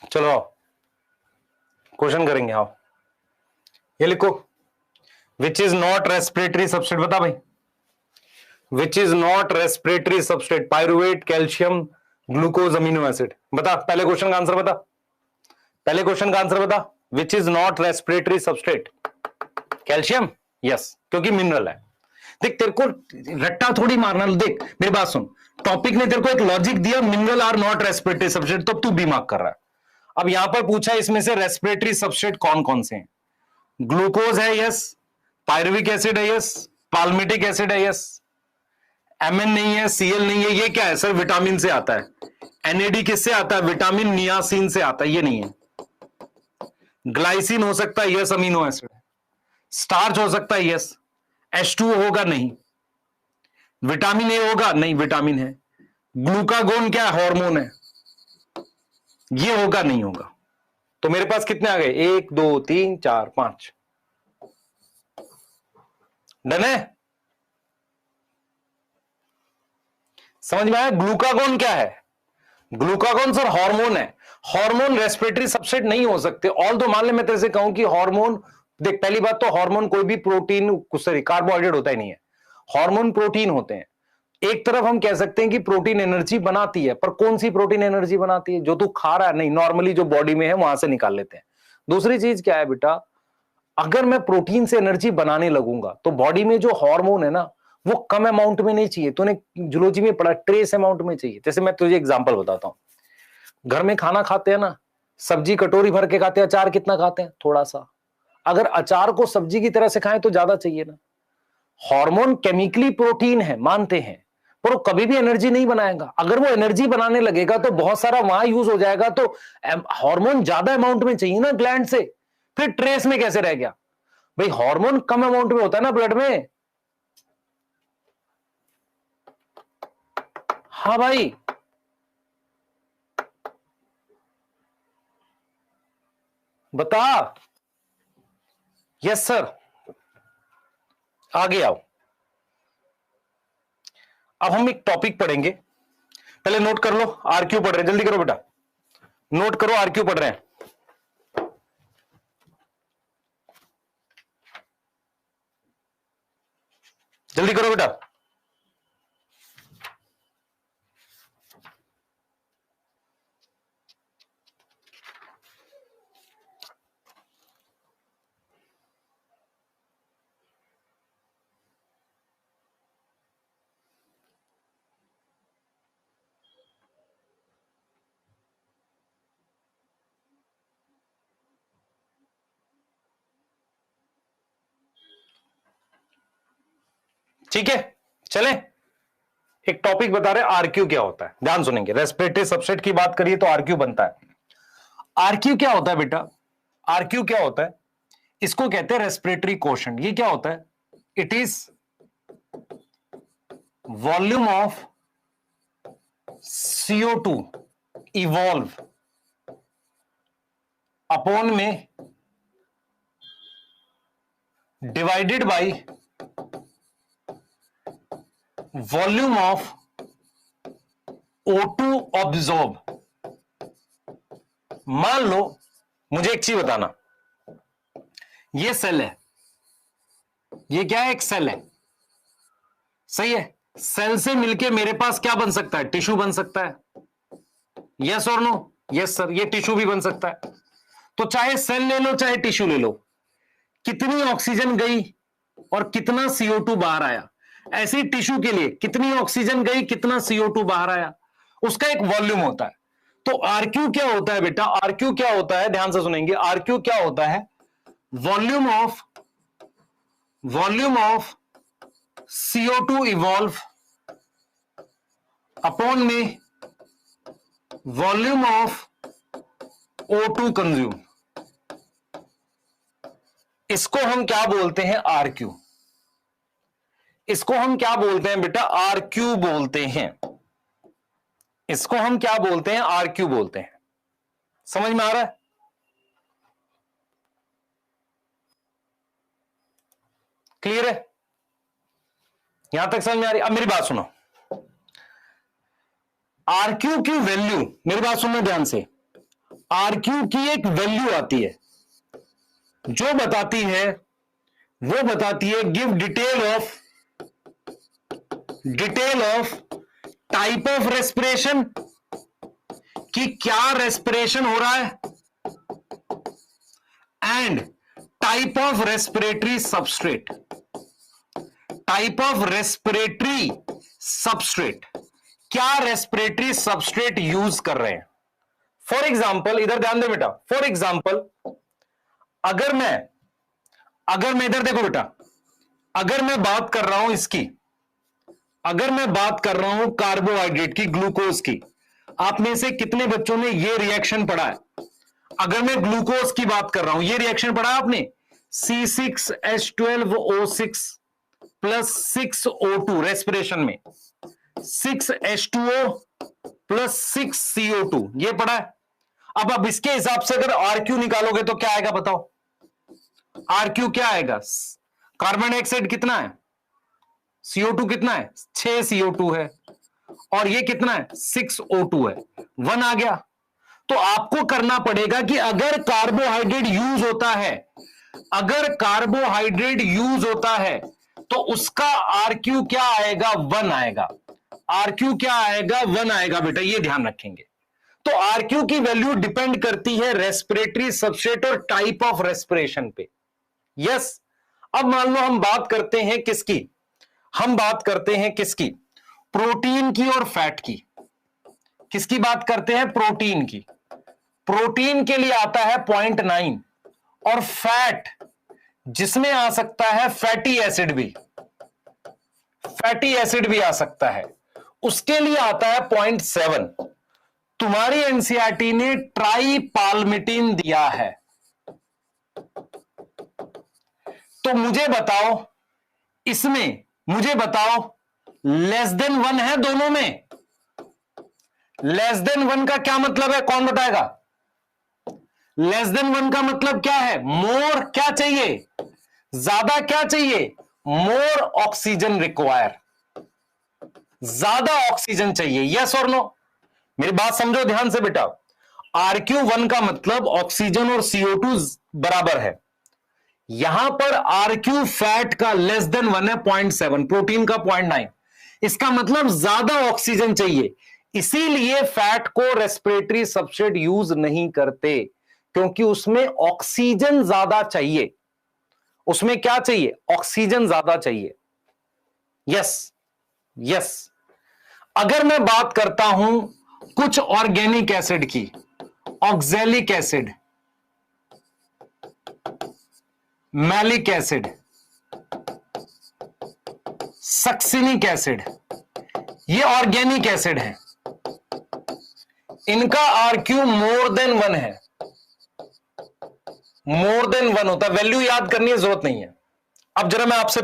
चलो आओ क्वेश्चन करेंगे। आओ ये लिखो, which is not respiratory substrate, बता भाई, which is not respiratory substrate? Pyruvate, calcium, glucose, amino acid. बता पहले क्वेश्चन का आंसर बता, पहले क्वेश्चन का आंसर बता। Which is not respiratory substrate? Calcium, yes, क्योंकि मिनरल है। देख तेरे को रट्टा थोड़ी मारना, देख मेरी बात सुन, टॉपिक ने तेरे को एक लॉजिक दिया, mineral are not respiratory substrate, तो तू बीमाक कर रहा है। अब यहां पर पूछा इसमें से रेस्पिरेटरी सबस्ट्रेट कौन कौन से हैं? ग्लूकोज है, यस। पायरुविक एसिड है, यस। पाल्मिटिक एसिड है, यस। एमएन नहीं है, सीएल नहीं है, ये क्या है सर? विटामिन से आता है। एनएडी किससे आता है? विटामिन नियासिन से आता है, ये नहीं है। ग्लाइसिन हो सकता है, यस, अमीनो एसिड। स्टार्च हो सकता है, यस। H2O होगा, नहीं। विटामिन ए होगा, नहीं, विटामिन है। ग्लूकागोन क्या है? हार्मोन है, ये होगा, नहीं होगा। तो मेरे पास कितने आ गए? 1 2 3 4 5। डन है? समझ में आया? ग्लूकागोन क्या है? ग्लूकागोन सर हार्मोन है। हार्मोन रेस्पिरेटरी सबस्ट्रेट नहीं हो सकते। ऑल दो मान ले मैं तेरे से कहूं कि हार्मोन, देख पहली बात तो हार्मोन कोई भी प्रोटीन, सॉरी कार्बोहाइड्रेट होता ही नहीं है। हार्मोन प्रोटीन होते हैं। एक तरफ हम कह सकते हैं कि प्रोटीन एनर्जी बनाती है, पर कौन सी प्रोटीन एनर्जी बनाती है? जो तू खा रहा है नहीं, नॉर्मली जो बॉडी में है वहां से निकाल लेते हैं। दूसरी चीज क्या है बेटा, अगर मैं प्रोटीन से एनर्जी बनाने लगूंगा तो बॉडी में जो हार्मोन है ना, वो कम अमाउंट में नहीं चाहिए। तूने जूलॉजी में पढ़ा, ट्रेस अमाउंट में चाहिए। जैसे मैं तुझे एग्जांपल बताता हूं, घर में खाना खाते हैं ना, सब्जी कटोरी भर के खाते हैं, अचार कितना खाते हैं? थोड़ा सा। अगर अचार को सब्जी की तरह से खाएं तो ज्यादा चाहिए ना। हार्मोन केमिकली प्रोटीन है, मानते हैं, पर वो कभी भी एनर्जी नहीं बनाएगा। अगर वो एनर्जी बनाने लगेगा तो बहुत सारा वहां यूज हो जाएगा, तो हार्मोन ज्यादा अमाउंट में चाहिए ना ग्लैंड से, फिर ट्रेस में कैसे रह गया? भाई हार्मोन कम अमाउंट में होता है ना ब्लड में। हाँ भाई, बता। यस सर, आगे आओ। अब हम एक टॉपिक पढ़ेंगे, पहले नोट कर लो। आरक्यू पढ़ रहे हैं, जल्दी करो बेटा, नोट करो, आरक्यू पढ़ रहे हैं। जल्दी करो बेटा। ठीक है, चले। एक टॉपिक बता रहे, आरक्यू क्या होता है, ध्यान सुनेंगे। रेस्पिरेटरी सबस्ट्रेट की बात करिए तो आरक्यू बनता है। आरक्यू क्या होता है बेटा? आरक्यू क्या होता है? इसको कहते हैं रेस्पिरेटरी कोशेंट। ये क्या होता है? It is volume of CO2 evolve upon में divided by volume of O2 absorb. मान लो, मुझे एक चीज बताना, ये सेल है, ये क्या है? एक सेल है। सही है, सेल से मिलके मेरे पास क्या बन सकता है, टिश्यू बन सकता है। यस और नो? यस सर, ये टिश्यू भी बन सकता है। तो चाहे सेल ले लो चाहे टिश्यू ले लो, कितनी ऑक्सीजन गई और कितना CO2 बाहर आया, ऐसे टिश्यू के लिए कितनी ऑक्सीजन गई कितना CO2 बाहर आया, उसका एक वॉल्यूम होता है। तो आरक्यू क्या होता है बेटा, आरक्यू क्या होता है, ध्यान से सुनेंगे, आरक्यू क्या होता है, volume of CO2 evolve upon में वॉल्यूम ऑफ O2 कंज्यूम। इसको हम क्या बोलते हैं, आरक्यू। इसको हम क्या बोलते हैं बेटा, आरक्यू बोलते हैं। इसको हम क्या बोलते हैं, आरक्यू बोलते हैं। समझ में आ रहा है? क्लियर है? यहां तक समझ में आ रही? अब मेरी बात सुनो, आरक्यू की वैल्यू, मेरी बात सुनना ध्यान से, आरक्यू की एक वैल्यू आती है जो बताती है, वो बताती है give detail of type of respiration, कि क्या रेस्पिरेशन हो रहा है, and type of respiratory substrate, type of respiratory substrate, क्या रेस्पिरेटरी सबस्ट्रेट यूज कर रहे हैं। फॉर एग्जाम्पल, इधर ध्यान दे बेटा, फॉर एग्जाम्पल अगर मैं इधर देखो बेटा, अगर मैं बात कर रहा हूं इसकी, अगर मैं बात कर रहा हूं कार्बोहाइड्रेट की, ग्लूकोज की, आप में से कितने बच्चों ने ये रिएक्शन पढ़ा है? अगर मैं ग्लूकोज की बात कर रहा हूं, ये रिएक्शन पढ़ा आपने, C6H12O6 प्लस 6O2 रेस्पिरेशन में, 6H2O प्लस 6CO2, ये पढ़ा है। अब इसके हिसाब से अगर आरक्यू निकालोगे तो क्या आएगा बताओ, आरक्यू क्या आएगा, कार्बन डाइऑक्साइड कितना है, CO2 कितना है, 6 CO2 है, और ये कितना है, 6O2 है, 1 आ गया। तो आपको करना पड़ेगा कि अगर कार्बोहाइड्रेट यूज होता है, अगर कार्बोहाइड्रेट यूज होता है तो उसका आरक्यू क्या आएगा, 1 आएगा। आरक्यू क्या आएगा, 1 आएगा बेटा, ये ध्यान रखेंगे। तो आरक्यू की वैल्यू डिपेंड करती है रेस्पिरेटरी सबस्ट्रेट और टाइप ऑफ रेस्पिरेशन पे। यस। अब मान लो हम बात करते हैं किसकी, हम बात करते हैं किसकी, प्रोटीन की और फैट की। किसकी बात करते हैं, प्रोटीन की। प्रोटीन के लिए आता है 0.9, और फैट जिसमें आ सकता है फैटी एसिड भी, फैटी एसिड भी आ सकता है, उसके लिए आता है 0.7। तुम्हारी एनसीईआरटी ने ट्राइपाल्मिटिन दिया है, तो मुझे बताओ, इसमें मुझे बताओ लेस देन 1 है दोनों में। लेस देन 1 का क्या मतलब है, कौन बताएगा? लेस देन 1 का मतलब क्या है, मोर क्या चाहिए, ज्यादा क्या चाहिए, मोर ऑक्सीजन रिक्वायर, ज्यादा ऑक्सीजन चाहिए। यस और नो? मेरी बात समझो ध्यान से बेटा, RQ1 का मतलब ऑक्सीजन और CO2 बराबर है। यहां पर RQ फैट का लेस देन 1 है, 0.7, प्रोटीन का 0.9, इसका मतलब ज्यादा ऑक्सीजन चाहिए। इसीलिए फैट को रेस्पिरेटरी सबस्ट्रेट यूज नहीं करते, क्योंकि उसमें ऑक्सीजन ज्यादा चाहिए। उसमें क्या चाहिए, ऑक्सीजन ज्यादा चाहिए। Yes, yes. अगर मैं बात करता हूं कुछ ऑर्गेनिक एसिड की, oxalic acid, malic acid, succinic acid, ये ऑर्गेनिक एसिड है, इनका RQ मोर देन 1 है, मोर देन 1 होता है। वैल्यू याद करने की जरूरत नहीं है। अब जरा मैं आपसे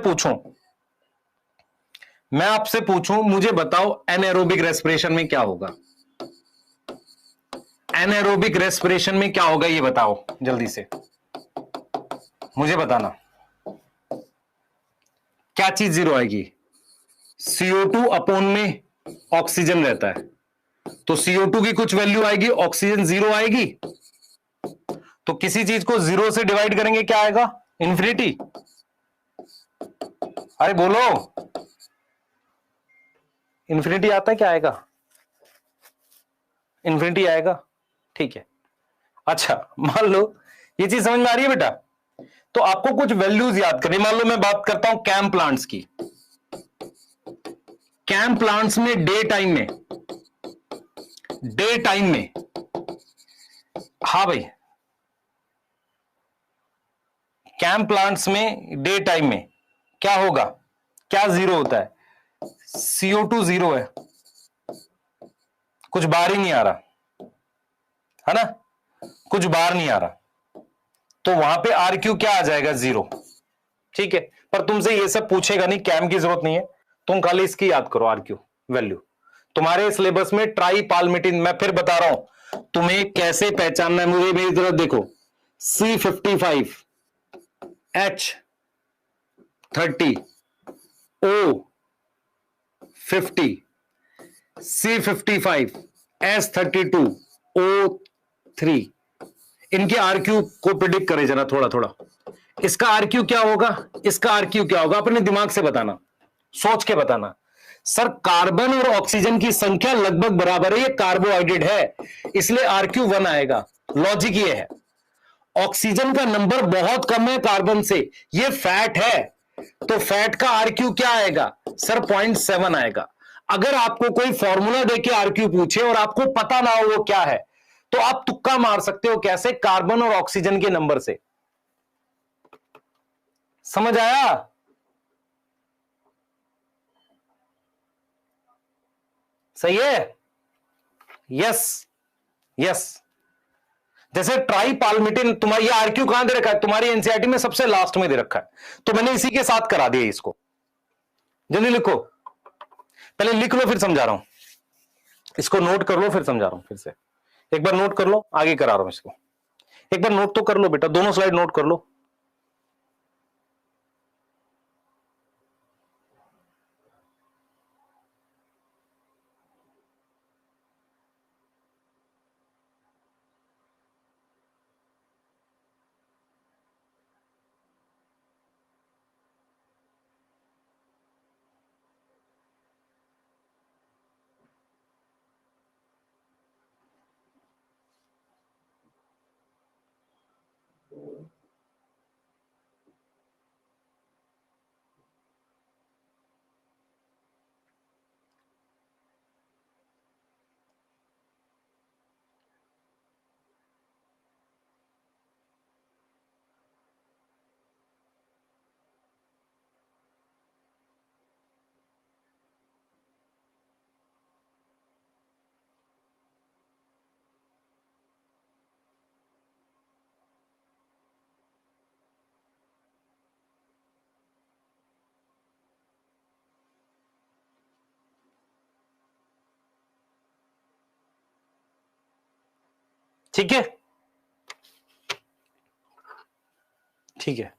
पूछूं, मुझे बताओ एनाएरोबिक रेस्पिरेशन में क्या होगा, एनाएरोबिक रेस्पिरेशन में क्या होगा, ये बताओ जल्दी से मुझे बताना। क्या चीज जीरो आएगी, CO2 अपॉन में ऑक्सीजन रहता है, तो CO2 की कुछ वैल्यू आएगी, ऑक्सीजन 0 आएगी। तो किसी चीज को 0 से डिवाइड करेंगे क्या आएगा, इन्फिनिटी। अरे बोलो, इन्फिनिटी आता है क्या? आएगा, इन्फिनिटी आएगा, ठीक है। अच्छा मान लो ये चीज समझ में आ रही है बेटा? तो आपको कुछ वैल्यूज याद करनी। मान लो मैं बात करता हूं कैम प्लांट्स की। कैम प्लांट्स में डे टाइम में, हाँ भाई, कैम प्लांट्स में डे टाइम में क्या होगा, क्या जीरो होता है? CO2 जीरो है, कुछ बाहर ही नहीं आ रहा है ना, कुछ बाहर नहीं आ रहा, तो वहां पे RQ क्या आ जाएगा? जीरो, ठीक है। पर तुमसे ये सब पूछेगा नहीं, कैम की जरूरत नहीं है, तुम खाली इसकी याद करो RQ वैल्यू। तुम्हारे सिलेबस में ट्राई पाल्मिटिन, मैं फिर बता रहा हूं तुम्हें कैसे पहचानना है, मुझे मेरी तरफ देखो। C55 H30 O50 C55 S32 O3, इनके RQ को प्रिडिक्ट करे जरा थोड़ा थोड़ा। इसका RQ क्या होगा, इसका RQ क्या होगा, अपने दिमाग से बताना, सोच के बताना। सर कार्बन और ऑक्सीजन की संख्या लगभग बराबर है, ये कार्बोहाइड्रेट है, इसलिए RQ 1 आएगा। लॉजिक ये है, ऑक्सीजन का नंबर बहुत कम है कार्बन से, ये फैट है, तो फैट का RQ क्या आएगा सर? 0.7 आएगा। अगर आपको कोई फॉर्मूला देके RQ पूछे और आपको पता ना हो वो क्या है, तो आप तुक्का मार सकते हो। कैसे? कार्बन और ऑक्सीजन के नंबर से। समझ आया? सही है? Yes yes. जैसे ट्राई पाल्मिटिन, तुम्हारी RQ कहां दे रखा है? तुम्हारी एनसीईआरटी में सबसे लास्ट में दे रखा है, तो मैंने इसी के साथ करा दिया इसको। जल्दी लिखो, पहले लिख लो फिर समझा रहा हूं, इसको नोट कर लो फिर समझा रहा हूं। फिर से एक बार नोट कर लो, आगे करा रहा हूं इसको। एक बार नोट तो कर लो बेटा, दोनों स्लाइड नोट कर लो। ठीक है, ठीक है।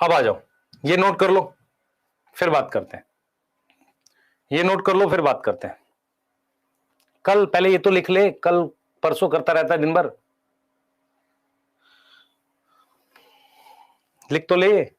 अब आ जाओ, ये नोट कर लो फिर बात करते हैं, ये नोट कर लो फिर बात करते हैं। कल पहले ये तो लिख ले, कल परसों करता रहता है दिन भर, लिख तो ले।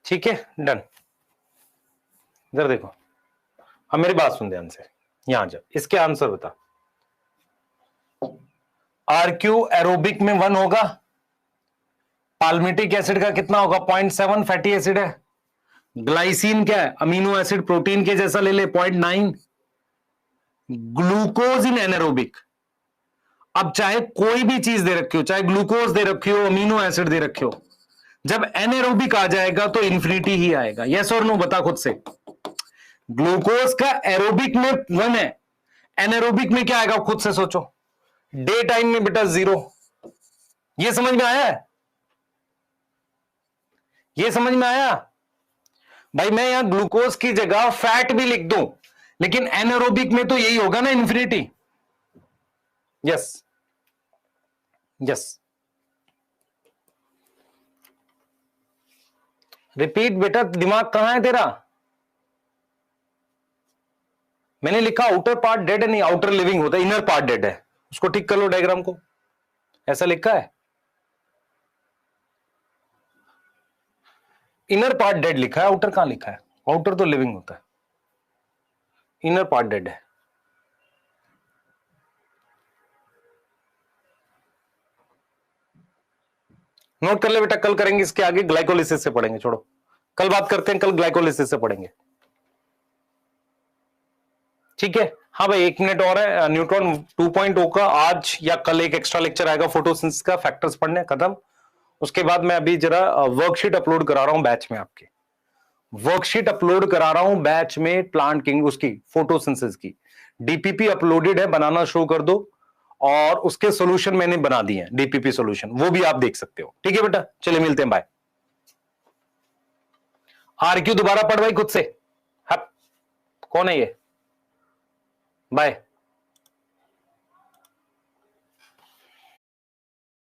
ठीक है, डन। इधर देखो, अब मेरी बात सुन ध्यान से, यहां जा, इसके आंसर बता। RQ एरोबिक में 1 होगा, पाल्मिटिक एसिड का कितना होगा? 0.7, फैटी एसिड है। ग्लाइसिन क्या है? अमीनो एसिड, प्रोटीन के जैसा ले ले, 0.9। ग्लूकोज इन एनारोबिक, अब चाहे कोई भी चीज दे रखी हो, चाहे ग्लूकोज दे रखी हो, अमीनो एसिड दे रखे हो, जब एनारोबिक आ जाएगा तो इंफिनिटी ही आएगा। यस और नो बता खुद से। ग्लूकोज का एरोबिक में 1 है, एनारोबिक में क्या आएगा खुद से सोचो। डे टाइम में बेटा 0। ये समझ में आया है? ये समझ में आया भाई? मैं यहां ग्लूकोज की जगह फैट भी लिख दूं, लेकिन एनारोबिक में तो यही होगा ना, इन्फिनिटी। यस यस, रिपीट बेटा, दिमाग कहां है तेरा? मैंने लिखा आउटर पार्ट डेड है, नहीं आउटर लिविंग होता है, इनर पार्ट डेड है। उसको ठीक कर लो डायग्राम को, ऐसा लिखा है, इनर पार्ट डेड लिखा है, आउटर कहां लिखा है? आउटर तो लिविंग होता है, इनर पार्ट डेड है। नोट कर ले बेटा, कल करेंगे इसके आगे, ग्लाइकोलिसिस से पढ़ेंगे, छोड़ो कल बात करते हैं, कल ग्लाइकोलिसिस से पढ़ेंगे, ठीक है? हाँ भाई, 1 मिनट और है। न्यूट्रॉन 2.0 का आज या कल एक एक्स्ट्रा लेक्चर आएगा फोटोसिंथेसिस का, फैक्टर्स पढ़ने खत्म। उसके बाद मैं अभी जरा वर्कशीट अपलोड करा रहा हूं बैच में, आपके वर्कशीट अपलोड करा रहा हूं बैच में, प्लांट किंग उसकी फोटोसिंथेसिस की डीपीपी अपलोडेड है, बनाना शुरू कर दो। और उसके सॉल्यूशन मैंने बना दिए हैं, डीपीपी सॉल्यूशन, वो भी आप देख सकते हो, ठीक है बेटा? चलिए मिलते हैं, बाय। आरक्यू दोबारा पढ़ भाई खुद से, हप, कौन है ये? बाय।